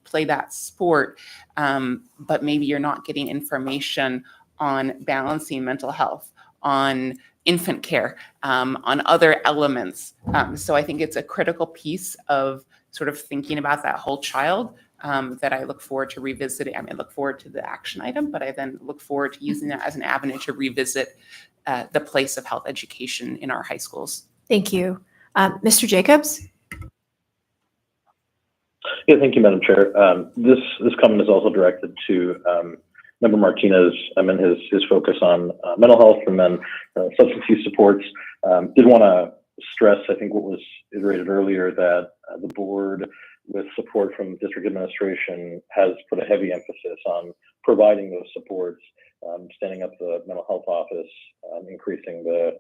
play that sport, but maybe you're not getting information on balancing mental health, on infant care, on other elements. So I think it's a critical piece of sort of thinking about that whole child that I look forward to revisiting. I look forward to the action item, but I then look forward to using that as an avenue to revisit the place of health education in our high schools. Thank you. Mr. Jacobs? Yeah, thank you, Madam Chair. This comment is also directed to Member Martinez and his focus on mental health and then substance use supports. Did want to stress, I think, what was iterated earlier, that the board, with support from district administration, has put a heavy emphasis on providing those supports, standing up the mental health office, increasing the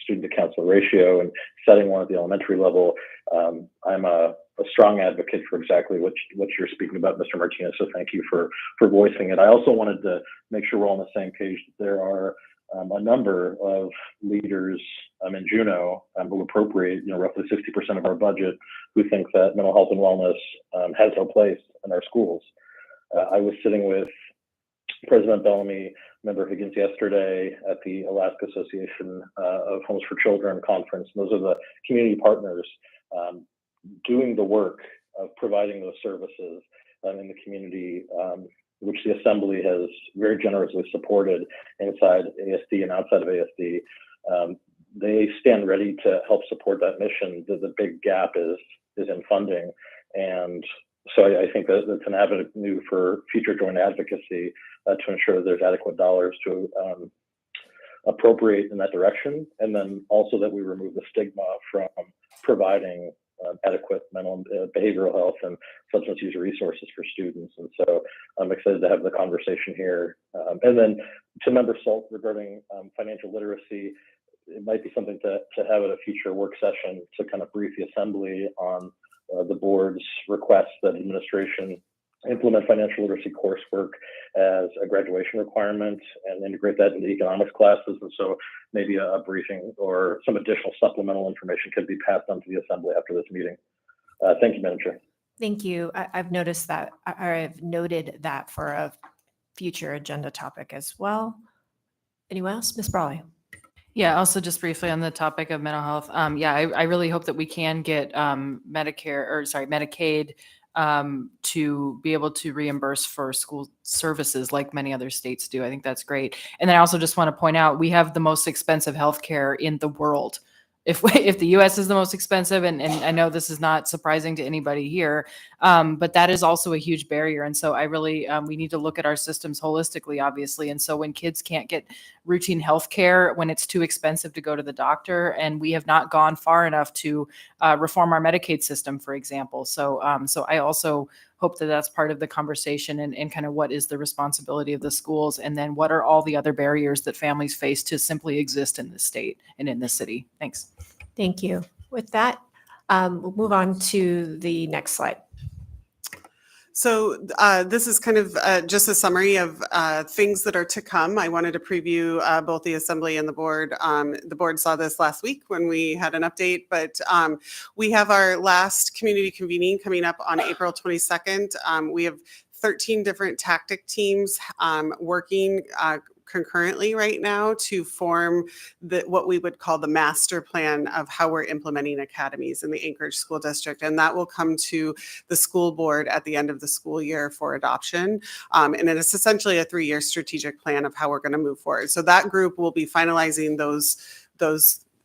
student to counselor ratio, and setting one at the elementary level. I'm a strong advocate for exactly what you're speaking about, Mr. Martinez, so thank you for voicing it. I also wanted to make sure we're on the same page that there are a number of leaders in Juneau who appropriate roughly 60% of our budget, who think that mental health and wellness has no place in our schools. I was sitting with President Bellamy, Member Higgins yesterday at the Alaska Association of Homes for Children conference. And those are the community partners doing the work of providing those services in the community, which the Assembly has very generously supported inside ASD and outside of ASD. They stand ready to help support that mission. The big gap is in funding. And so I think that it's an avenue for future joint advocacy to ensure that there's adequate dollars to appropriate in that direction. And then also that we remove the stigma from providing adequate mental and behavioral health and substance use resources for students. And so I'm excited to have the conversation here. And then to Member Salt regarding financial literacy, it might be something to have at a future work session to kind of brief the Assembly on the board's request that administration implement financial literacy coursework as a graduation requirement and integrate that into economics classes. And so maybe a briefing or some additional supplemental information could be passed on to the Assembly after this meeting. Thank you, Madam Chair. Thank you. I've noticed that, or I've noted that for a future agenda topic as well. Anyone else? Ms. Brawley? Yeah, also just briefly on the topic of mental health. I really hope that we can get Medicaid to be able to reimburse for school services like many other states do. I think that's great. And then I also just want to point out, we have the most expensive healthcare in the world. If the US is the most expensive, and I know this is not surprising to anybody here, but that is also a huge barrier. And so I really, we need to look at our systems holistically, obviously. And so when kids can't get routine health care, when it's too expensive to go to the doctor, and we have not gone far enough to reform our Medicaid system, for example. So I also hope that that's part of the conversation, and kind of what is the responsibility of the schools, and then what are all the other barriers that families face to simply exist in this state and in this city. Thanks. Thank you. With that, we'll move on to the next slide. So this is kind of just a summary of things that are to come. I wanted to preview both the Assembly and the board. The board saw this last week when we had an update, but we have our last community convening coming up on April 22nd. We have 13 different tactic teams working concurrently right now to form what we would call the master plan of how we're implementing academies in the Anchorage School District. And that will come to the school board at the end of the school year for adoption. And it is essentially a 3-year strategic plan of how we're going to move forward. So that group will be finalizing those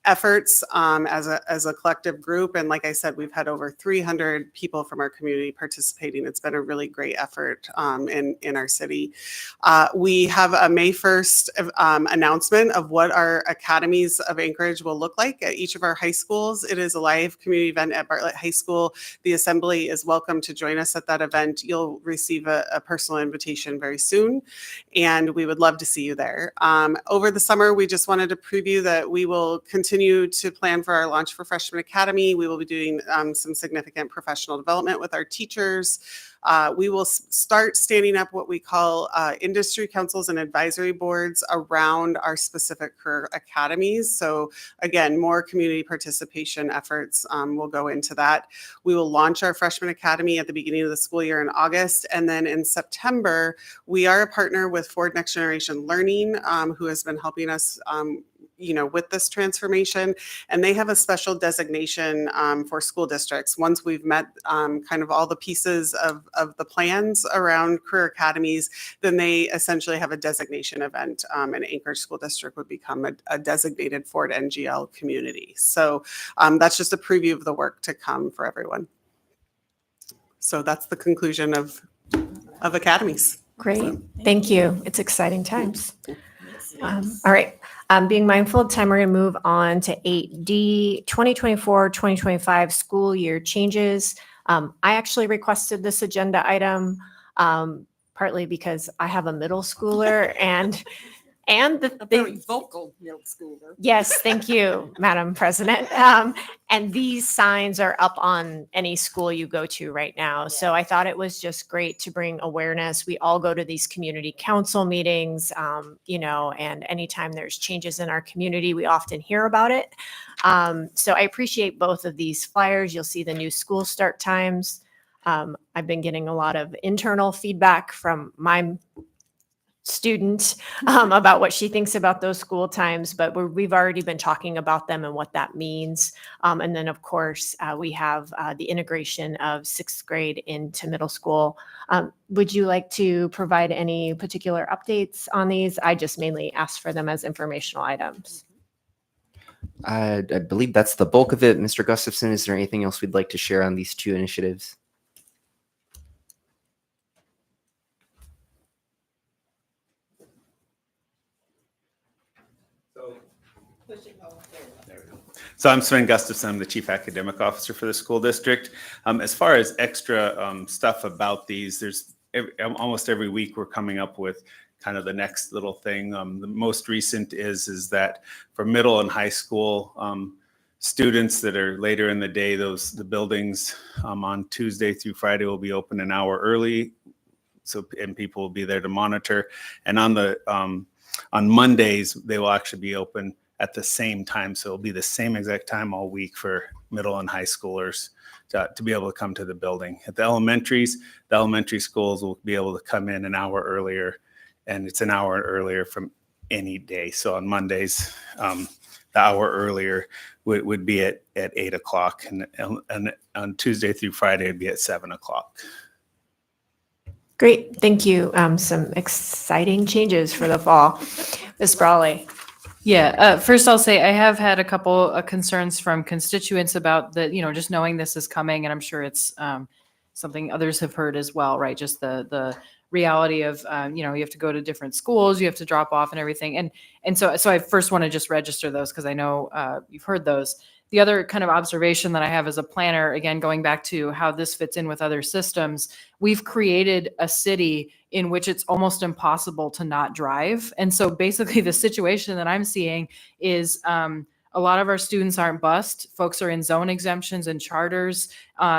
efforts as a collective group. And like I said, we've had over 300 people from our community participating. It's been a really great effort in our city. We have a May 1st announcement of what our academies of Anchorage will look like at each of our high schools. It is a live community event at Bartlett High School. The Assembly is welcome to join us at that event. You'll receive a personal invitation very soon, and we would love to see you there. Over the summer, we just wanted to preview that we will continue to plan for our launch for Freshman Academy. We will be doing some significant professional development with our teachers. We will start standing up what we call industry councils and advisory boards around our specific career academies. So again, more community participation efforts will go into that. We will launch our Freshman Academy at the beginning of the school year in August. And then in September, we are a partner with Ford Next Generation Learning, who has been helping us with this transformation, and they have a special designation for school districts. Once we've met kind of all the pieces of the plans around career academies, then they essentially have a designation event, and Anchorage School District would become a designated Ford NGL community. So that's just a preview of the work to come for everyone. So that's the conclusion of academies. Great. Thank you. It's exciting times. All right. Being mindful of time, we're going to move on to 8D, 2024-2025 school year changes. I actually requested this agenda item partly because I have a middle schooler and the Very vocal middle schooler. Yes, thank you, Madam President. And these signs are up on any school you go to right now. So I thought it was just great to bring awareness. We all go to these community council meetings, and anytime there's changes in our community, we often hear about it. So I appreciate both of these flyers. You'll see the new school start times. I've been getting a lot of internal feedback from my student about what she thinks about those school times, but we've already been talking about them and what that means. And then, of course, we have the integration of 6th grade into middle school. Would you like to provide any particular updates on these? I just mainly asked for them as informational items. I believe that's the bulk of it. Mr. Gustafson, is there anything else we'd like to share on these two initiatives? So I'm Sven Gustafson. I'm the Chief Academic Officer for the school district. As far as extra stuff about these, there's almost every week we're coming up with kind of the next little thing. The most recent is that for middle and high school students that are later in the day, the buildings on Tuesday through Friday will be open an hour early. And people will be there to monitor. And on Mondays, they will actually be open at the same time. So it'll be the same exact time all week for middle and high schoolers to be able to come to the building. At the elementary schools will be able to come in an hour earlier, and it's an hour earlier from any day. So on Mondays, the hour earlier would be at 8 o'clock, and on Tuesday through Friday it'd be at 7 o'clock. Great, thank you. Some exciting changes for the fall. Ms. Brawley. Yeah, first I'll say I have had a couple of concerns from constituents about just knowing this is coming, and I'm sure it's something others have heard as well, right? Just the reality of, you have to go to different schools, you have to drop off and everything. And so I first want to just register those because I know you've heard those. The other kind of observation that I have as a planner, again, going back to how this fits in with other systems, we've created a city in which it's almost impossible to not drive. And so basically the situation that I'm seeing is a lot of our students aren't bused. Folks are in zone exemptions and charters.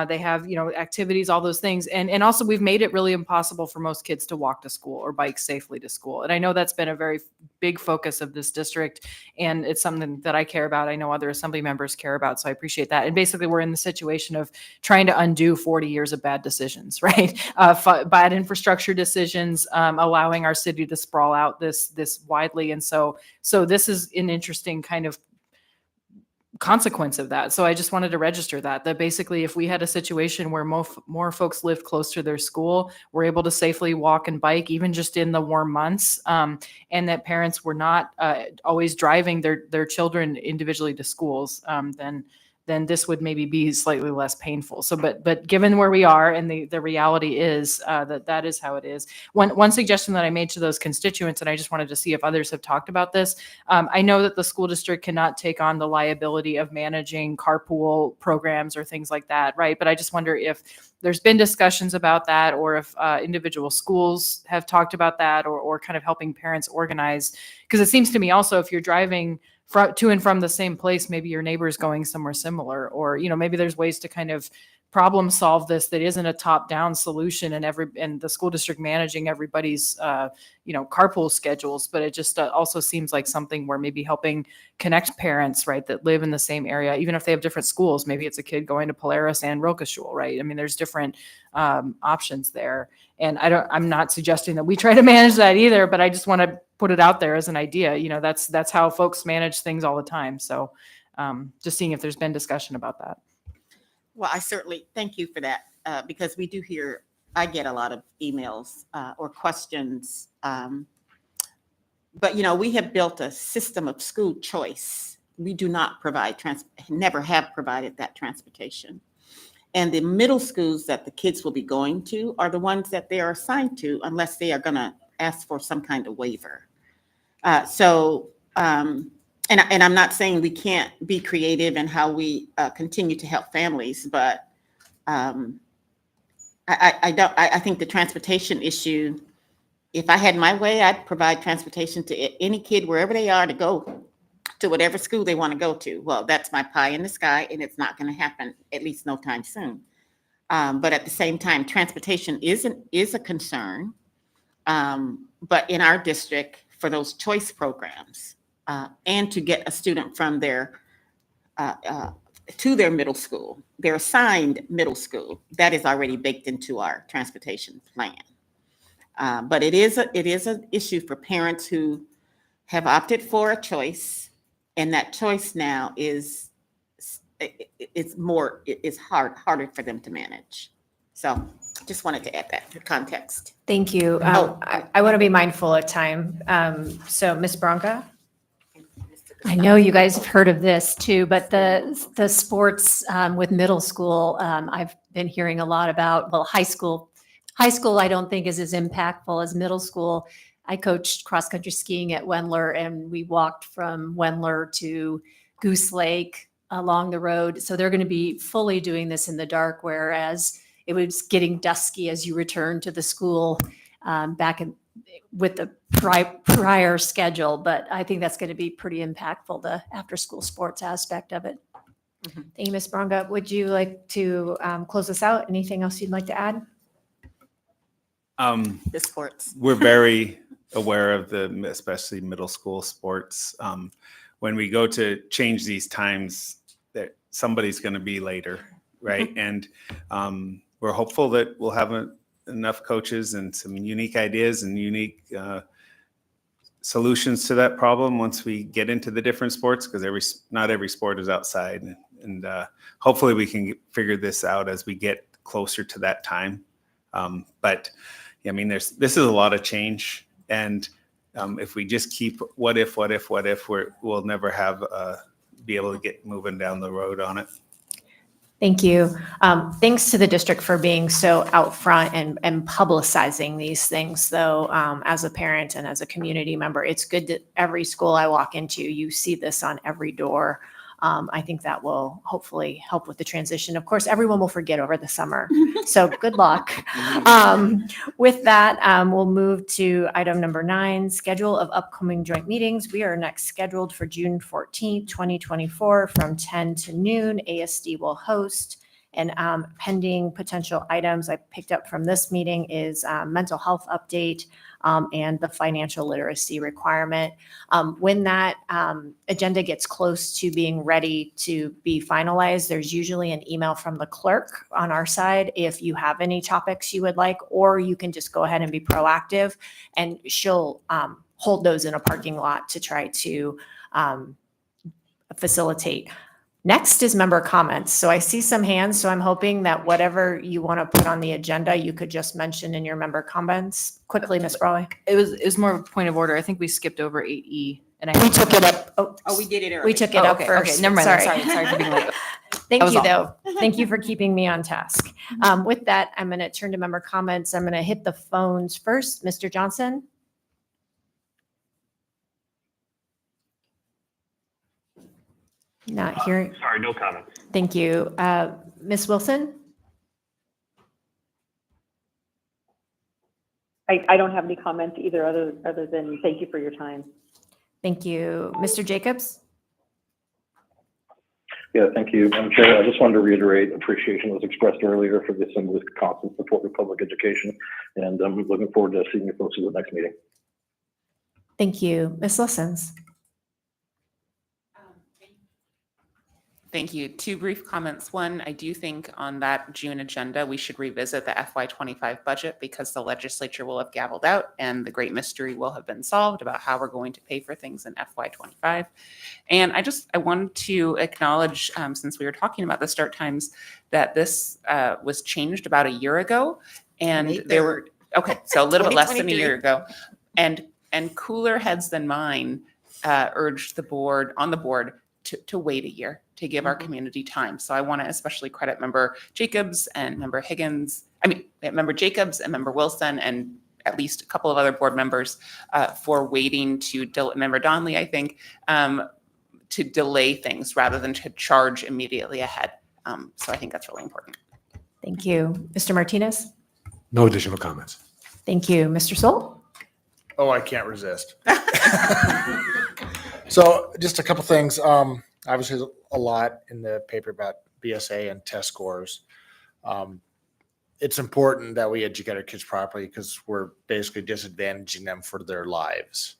They have, activities, all those things. And also we've made it really impossible for most kids to walk to school or bike safely to school. And I know that's been a very big focus of this district. And it's something that I care about. I know other assembly members care about. So I appreciate that. And basically we're in the situation of trying to undo 40 years of bad decisions, right? Bad infrastructure decisions, allowing our city to sprawl out this widely. And so this is an interesting kind of consequence of that. So I just wanted to register that basically if we had a situation where more folks lived close to their school, were able to safely walk and bike, even just in the warm months, and that parents were not always driving their children individually to schools, then this would maybe be slightly less painful. So, but given where we are and the reality is that is how it is. One suggestion that I made to those constituents, and I just wanted to see if others have talked about this. I know that the school district cannot take on the liability of managing carpool programs or things like that, right? But I just wonder if there's been discussions about that, or if individual schools have talked about that, or kind of helping parents organize. Because it seems to me also if you're driving to and from the same place, maybe your neighbor's going somewhere similar, or maybe there's ways to kind of problem solve this that isn't a top-down solution, and the school district managing everybody's carpool schedules. But it just also seems like something where maybe helping connect parents, right, that live in the same area, even if they have different schools. Maybe it's a kid going to Polaris and Rochashul, right? I mean, there's different options there. And I'm not suggesting that we try to manage that either, but I just want to put it out there as an idea. That's how folks manage things all the time. So just seeing if there's been discussion about that. Well, I certainly thank you for that, because I get a lot of emails or questions. But, we have built a system of school choice. We do not provide, never have provided that transportation. And the middle schools that the kids will be going to are the ones that they are assigned to, unless they are going to ask for some kind of waiver. And I'm not saying we can't be creative in how we continue to help families, but I think the transportation issue, if I had my way, I'd provide transportation to any kid wherever they are to go to whatever school they want to go to. Well, that's my pie in the sky, and it's not going to happen, at least no time soon. But at the same time, transportation is a concern. But in our district, for those choice programs, and to get a student from to their middle school, their assigned middle school, that is already baked into our transportation plan. But it is an issue for parents who have opted for a choice, and that choice now is harder for them to manage. So just wanted to add that to context. Thank you. I want to be mindful of time. So Ms. Branca? I know you guys have heard of this too, but the sports with middle school, I've been hearing a lot about. Well, high school I don't think is as impactful as middle school. I coached cross country skiing at Wendler, and we walked from Wendler to Goose Lake along the road. So they're going to be fully doing this in the dark, whereas it was getting dusky as you return to the school with the prior schedule. But I think that's going to be pretty impactful, the after school sports aspect of it. Mm-hmm. Thank you, Ms. Branca. Would you like to close us out? Anything else you'd like to add? The sports. We're very aware of especially middle school sports. When we go to change these times, that somebody's going to be later, right? And we're hopeful that we'll have enough coaches and some unique ideas and unique solutions to that problem once we get into the different sports, because not every sport is outside, and hopefully we can figure this out as we get closer to that time. But I mean, this is a lot of change, and if we just keep what if, we'll never be able to get moving down the road on it. Thank you. Thanks to the district for being so out front and publicizing these things, though. As a parent and as a community member, it's good that every school I walk into, you see this on every door. I think that will hopefully help with the transition. Of course, everyone will forget over the summer, so good luck. With that, we'll move to item number 9, schedule of upcoming joint meetings. We are next scheduled for June 14th, 2024 from 10 to noon. ASD will host. And pending potential items I picked up from this meeting is mental health update and the financial literacy requirement. When that agenda gets close to being ready to be finalized, there's usually an email from the clerk on our side if you have any topics you would like, or you can just go ahead and be proactive, and she'll hold those in a parking lot to try to facilitate. Next is member comments. So I see some hands, so I'm hoping that whatever you want to put on the agenda, you could just mention in your member comments. Quickly, Ms. Brawley. It was more of a point of order. I think we skipped over 8E. And We took it up. Oh, we did it we took it up okay, first. Okay, never mind. then. Sorry. Sorry for being late. Thank That was you, all. though. Thank you for keeping me on task. With that, I'm going to turn to member comments. I'm going to hit the phones first. Mr. Johnson? Not here. Sorry, no comments. Thank you. Ms. Wilson? I don't have any comments either, other than thank you for your time. Thank you. Mr. Jacobs? Yeah, thank you, Madam Chair. I just wanted to reiterate appreciation was expressed earlier for the Assembly's constant support of public education, and I'm looking forward to seeing you folks at the next meeting. Thank you. Ms. Lessons? Thank you. 2 brief comments. One, I do think on that June agenda, we should revisit the FY25 budget, because the legislature will have gavelled out and the great mystery will have been solved about how we're going to pay for things in FY25. And I wanted to acknowledge, since we were talking about the start times, that this was changed about a year ago. And there were, okay, so a little bit less than a year ago. And cooler heads than mine urged the board, to wait a year to give our community time. So I want to especially credit member Jacobs and member member Jacobs and member Wilson, and at least a couple of other board members for waiting member Donnelly, I think, to delay things rather than to charge immediately ahead. So I think that's really important. Thank you. Mr. Martinez? No additional comments. Thank you. Mr. Soul? Oh, I can't resist. So just a couple things. Obviously, there's a lot in the paper about BSA and test scores. It's important that we educate our kids properly, because we're basically disadvantaging them for their lives.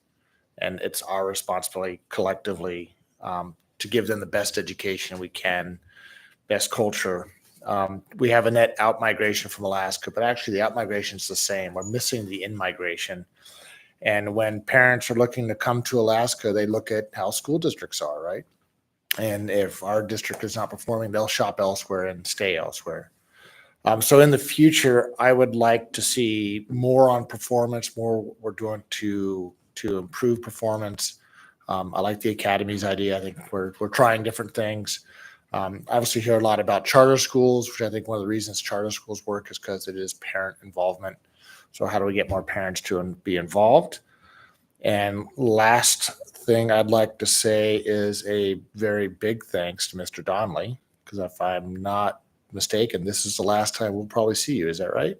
And it's our responsibility collectively to give them the best education we can, best culture. We have a net out-migration from Alaska, but actually the out-migration is the same. We're missing the in-migration. And when parents are looking to come to Alaska, they look at how school districts are, right? And if our district is not performing, they'll shop elsewhere and stay elsewhere. So in the future, I would like to see more on performance, more we're doing to improve performance. I like the Academy's idea. I think we're trying different things. Obviously hear a lot about charter schools, which I think one of the reasons charter schools work is because it is parent involvement. So how do we get more parents to be involved? And last thing I'd like to say is a very big thanks to Mr. Donnelly, because if I'm not mistaken, this is the last time we'll probably see you. Is that right?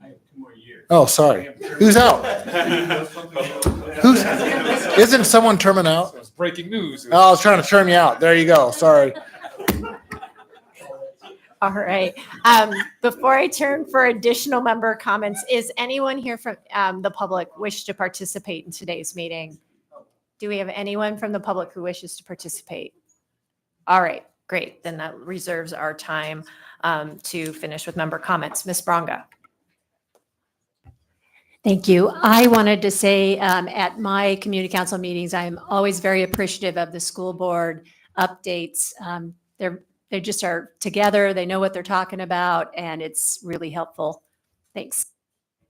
I have 2 more years. Oh, sorry. Who's out? Isn't someone terming out? It's breaking news. Oh, I was trying to term you out. There you go. Sorry. All right. Before I turn for additional member comments, is anyone here from the public wish to participate in today's meeting? Do we have anyone from the public who wishes to participate? All right, great. Then that reserves our time to finish with member comments. Ms. Bronga. Thank you. I wanted to say at my community council meetings, I'm always very appreciative of the school board updates. They just are together. They know what they're talking about, and it's really helpful. Thanks.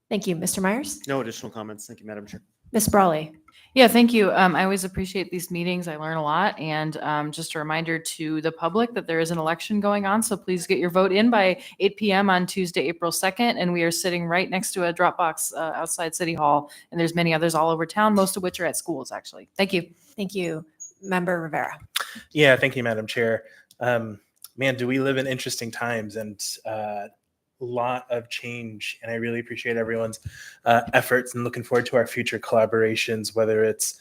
Thank you. Mr. Myers? No additional comments. Thank you, Madam Chair. Ms. Brawley? Yeah, thank you. I always appreciate these meetings. I learn a lot. And just a reminder to the public that there is an election going on. So please get your vote in by 8 p.m. on Tuesday, April 2nd. And we are sitting right next to a drop box outside City Hall. And there's many others all over town, most of which are at schools, actually. Thank you. Thank you. Member Rivera? Yeah, thank you, Madam Chair. Man, do we live in interesting times and lot of change, and I really appreciate everyone's efforts and looking forward to our future collaborations, whether it's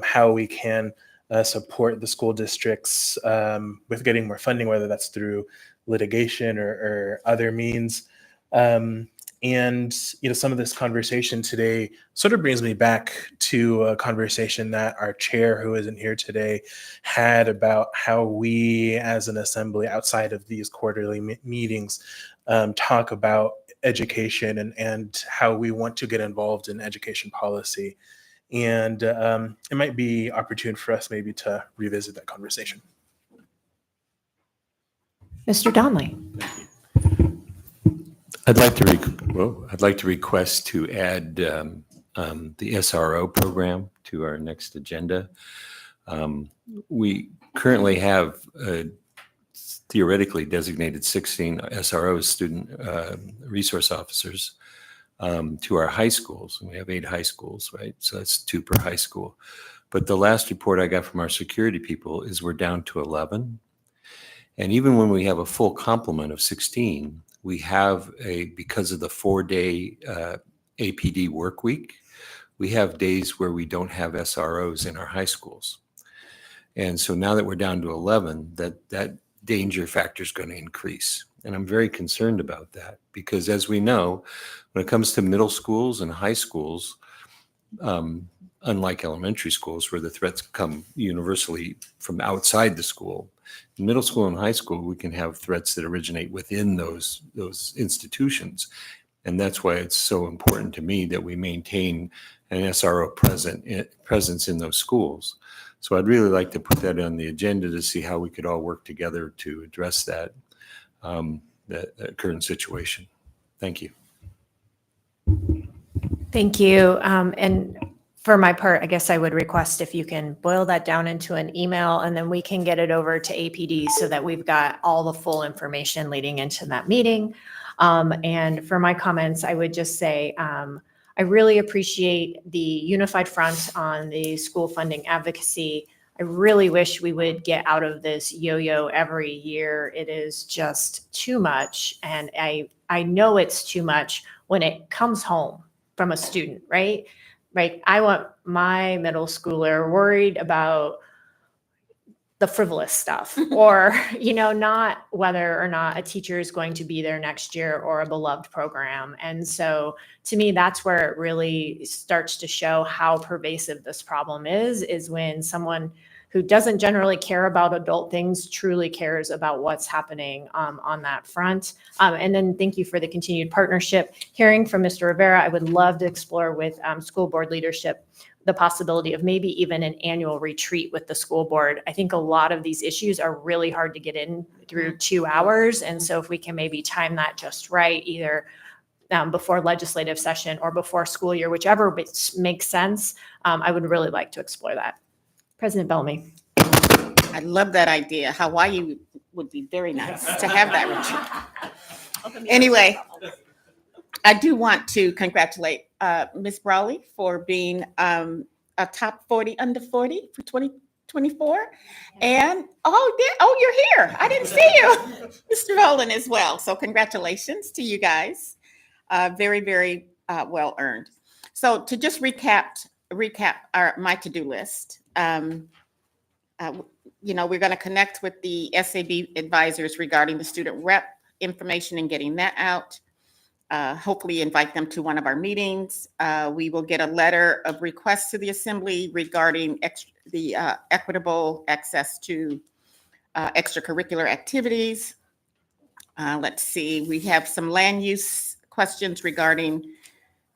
how we can support the school districts with getting more funding, whether that's through litigation or other means. And some of this conversation today sort of brings me back to a conversation that our chair, who isn't here today, had about how we as an assembly outside of these quarterly meetings talk about education and how we want to get involved in education policy. And it might be opportune for us maybe to revisit that conversation. Mr. Donnelly? I'd like to request to add the SRO program to our next agenda. We currently have theoretically designated 16 SROs, student resource officers, to our high schools. And we have 8 high schools, right? So that's 2 per high school. But the last report I got from our security people is we're down to 11. And even when we have a full complement of 16, we have because of the 4-day APD work week, we have days where we don't have SROs in our high schools. And so now that we're down to 11, that danger factor is going to increase. And I'm very concerned about that because, as we know, when it comes to middle schools and high schools, unlike elementary schools where the threats come universally from outside the school, in middle school and high school, we can have threats that originate within those institutions. And that's why it's so important to me that we maintain an SRO presence in those schools. So I'd really like to put that on the agenda to see how we could all work together to address that current situation. Thank you. Thank you. And for my part, I guess I would request if you can boil that down into an email and then we can get it over to APD so that we've got all the full information leading into that meeting. And for my comments, I would just say, I really appreciate the unified front on the school funding advocacy. I really wish we would get out of this yo-yo every year. It is just too much. And I know it's too much when it comes home from a student, right? Right. I want my middle schooler worried about the frivolous stuff or, not whether or not a teacher is going to be there next year or a beloved program. And so to me, that's where it really starts to show how pervasive this problem is when someone who doesn't generally care about adult things truly cares about what's happening on that front. And then thank you for the continued partnership. Hearing from Mr. Rivera, I would love to explore with school board leadership the possibility of maybe even an annual retreat with the school board. I think a lot of these issues are really hard to get in through 2 hours. And so if we can maybe time that just right, either before legislative session or before school year, whichever makes sense, I would really like to explore that. President Bellamy. I love that idea. Hawaii would be very nice to have that retreat. Anyway, I do want to congratulate Ms. Brawley for being a top 40 under 40 for 2024. And you're here. I didn't see you, Mr. Rowland as well. So congratulations to you guys. Very, very well earned. So to just recap my to-do list. We're going to connect with the SAB advisors regarding the student rep information and getting that out. Hopefully invite them to one of our meetings. We will get a letter of request to the assembly regarding the equitable access to extracurricular activities. Let's see, we have some land use questions regarding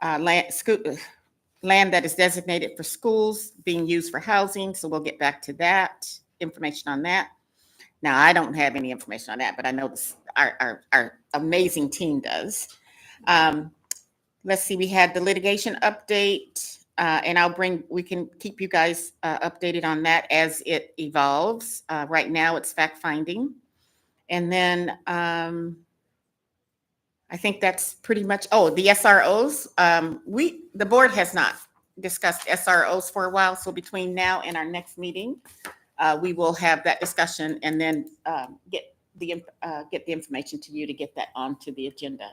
land that is designated for schools being used for housing. So we'll get back to that, information on that. Now, I don't have any information on that, but I know our amazing team does. Let's see, we had the litigation update, and we can keep you guys updated on that as it evolves. Right now, it's fact finding. And then I think that's pretty much, the SROs. The board has not discussed SROs for a while. So between now and our next meeting, we will have that discussion and then get the information to you to get that onto the agenda.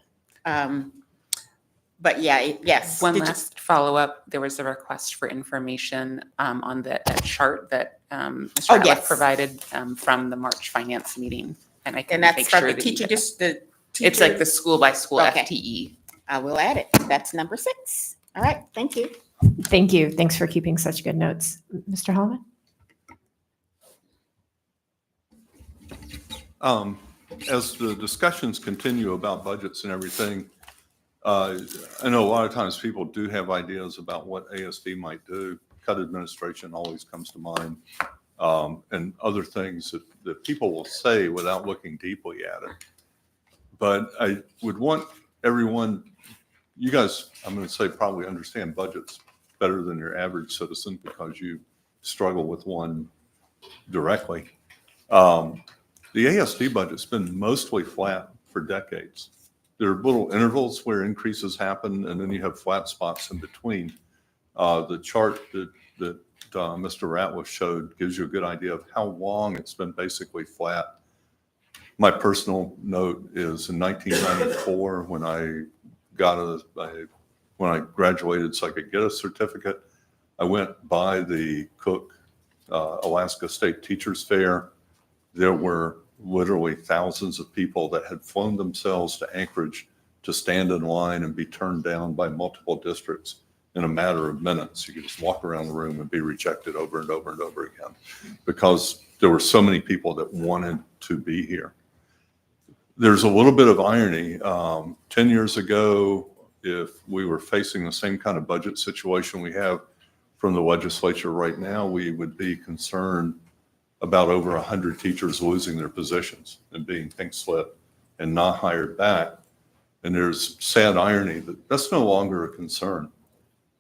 But yeah, yes. One last follow-up, there was a request for information on the chart that Mr. Ratliff provided from the March finance meeting. And I can that's make from sure the that teacher, it's like the school by school Okay. FTE. I will add it. That's number 6. All right, thank you. Thank you. Thanks for keeping such good notes. Mr. Holloman? As the discussions continue about budgets and everything, I know a lot of times people do have ideas about what ASD might do. Cut administration always comes to mind, and other things that people will say without looking deeply at it. But I would want everyone, you guys, I'm going to say probably understand budgets better than your average citizen because you struggle with one directly. The ASD budget's been mostly flat for decades. There are little intervals where increases happen, and then you have flat spots in between. The chart that Mr. Ratliff showed gives you a good idea of how long it's been basically flat. My personal note is in 1994, when I graduated so I could get a certificate, I went by the Cook Alaska State Teachers Fair. There were literally thousands of people that had flown themselves to Anchorage to stand in line and be turned down by multiple districts in a matter of minutes. You could just walk around the room and be rejected over and over and over again because there were so many people that wanted to be here. There's a little bit of irony. 10 years ago, if we were facing the same kind of budget situation we have from the legislature right now, we would be concerned about over 100 teachers losing their positions and being pink slipped and not hired back. And there's sad irony that that's no longer a concern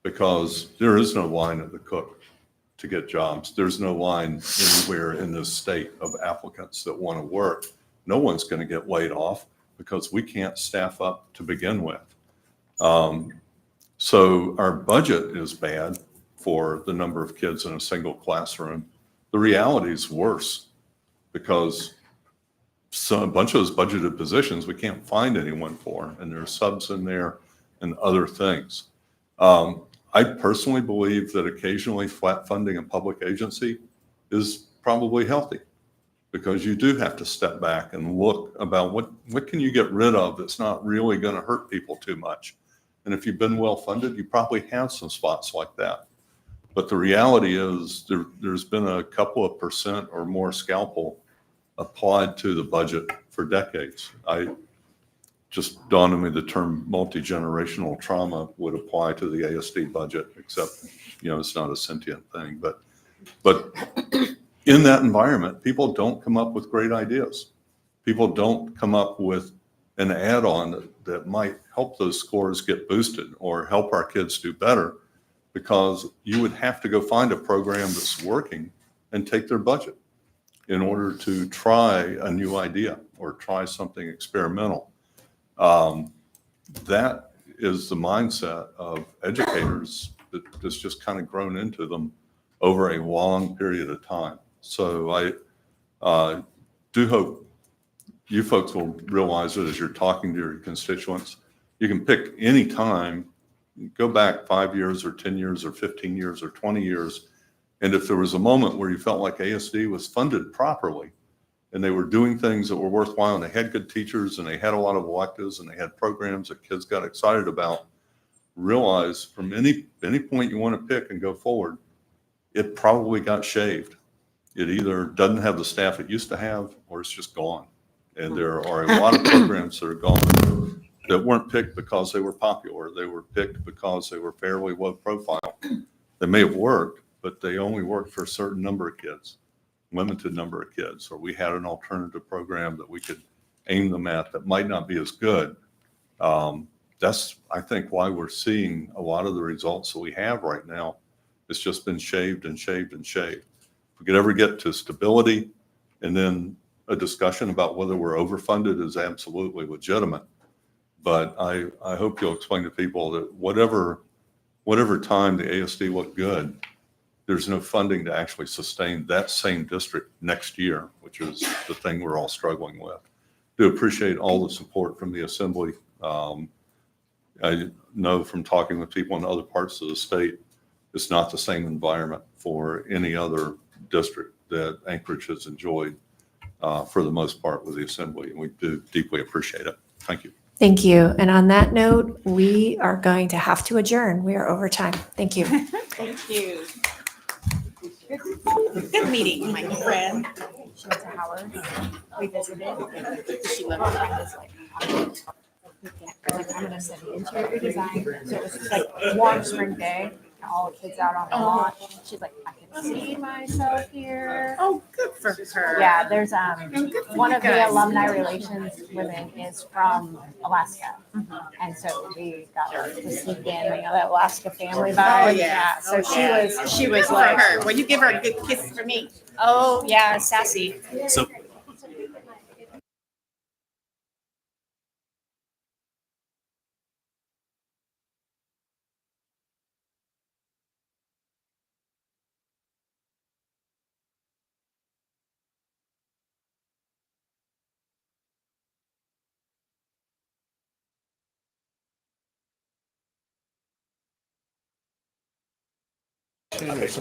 because there is no line at the Cook to get jobs. There's no line anywhere in this state of applicants that want to work. No one's going to get laid off because we can't staff up to begin with. So our budget is bad for the number of kids in a single classroom. The reality is worse because a bunch of those budgeted positions we can't find anyone for, and there's subs in there and other things. I personally believe that occasionally flat funding a public agency is probably healthy because you do have to step back and look about what can you get rid of that's not really going to hurt people too much. And if you've been well funded, you probably have some spots like that. But the reality is there's been a couple of % or more scalpel applied to the budget for decades. I just dawned on me the term multi-generational trauma would apply to the ASD budget, except, it's not a sentient thing. But in that environment, people don't come up with great ideas. People don't come up with an add-on that might help those scores get boosted or help our kids do better, because you would have to go find a program that's working and take their budget in order to try a new idea or try something experimental. That is the mindset of educators that's just kind of grown into them over a long period of time. So I do hope you folks will realize that as you're talking to your constituents. You can pick any time, go back 5 years or 10 years or 15 years or 20 years. And if there was a moment where you felt like ASD was funded properly and they were doing things that were worthwhile and they had good teachers and they had a lot of electives and they had programs that kids got excited about, realize from any point you want to pick and go forward, it probably got shaved. It either doesn't have the staff it used to have or it's just gone. And there are a lot of programs that are gone. that weren't picked because they were popular. They were picked because they were fairly low profile. They may have worked, but they only worked for a certain number of kids, limited number of kids. Or we had an alternative program that we could aim them at that might not be as good. That's, I think, why we're seeing a lot of the results that we have right now. It's just been shaved and shaved and shaved. If we could ever get to stability, and then a discussion about whether we're overfunded is absolutely legitimate. But I hope you'll explain to people that whatever time the ASD looked good, there's no funding to actually sustain that same district next year, which is the thing we're all struggling with. Do appreciate all the support from the Assembly. I know from talking with people in other parts of the state, it's not the same environment for any other district that Anchorage has enjoyed for the most part with the Assembly. And we do deeply appreciate it. Thank you. Thank you. And on that note, we are going to have to adjourn. We are over time. Thank you. Thank you. Good meeting, my friend. She went to Howard. We visited. She loved it. Like, I'm gonna study interior design. So it was like warm spring day, all the kids out on the lawn. She's like, I can see myself here. Oh, good for her. Yeah, there's good for one you of the guys. alumni relations women is from Alaska. And so we got her to sneak in, that Alaska family vibe. Oh, yeah. So Yeah. she was Good for like, her. Will you give her a good kiss for me? oh yeah, sassy. So There's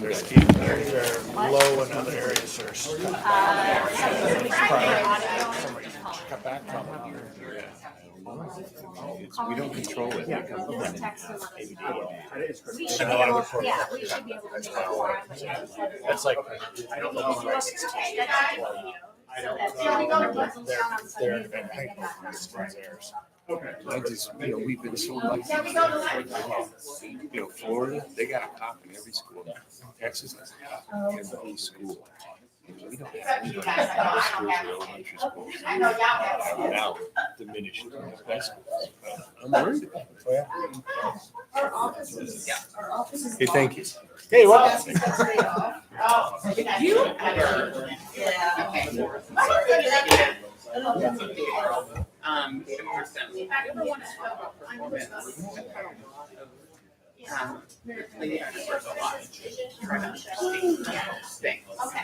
low in other areas. Cut back from We don't control it. I know I would. Yeah, we should be able to make it more. That's like, I don't know. I just, we've been so lucky. Florida, they got a cop in every school. Texas has a cop in every school. We don't have schools or elementary schools. Now diminished high schools. I'm worried about it. Hey, thank you. Hey, welcome.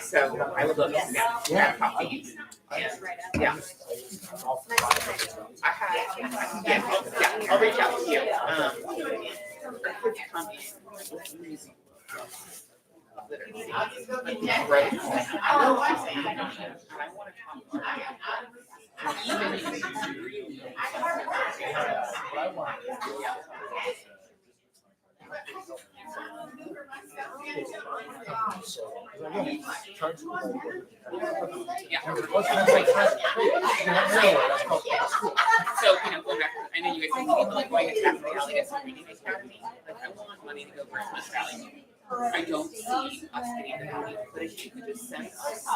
So I would love to grab coffee. Yeah. I'll reach out to you. So, going back, I know you guys think like going to Cafe Alley as a reading academy. Like, I want money to go Christmas Valley. I don't see us getting the money, but if you could just send us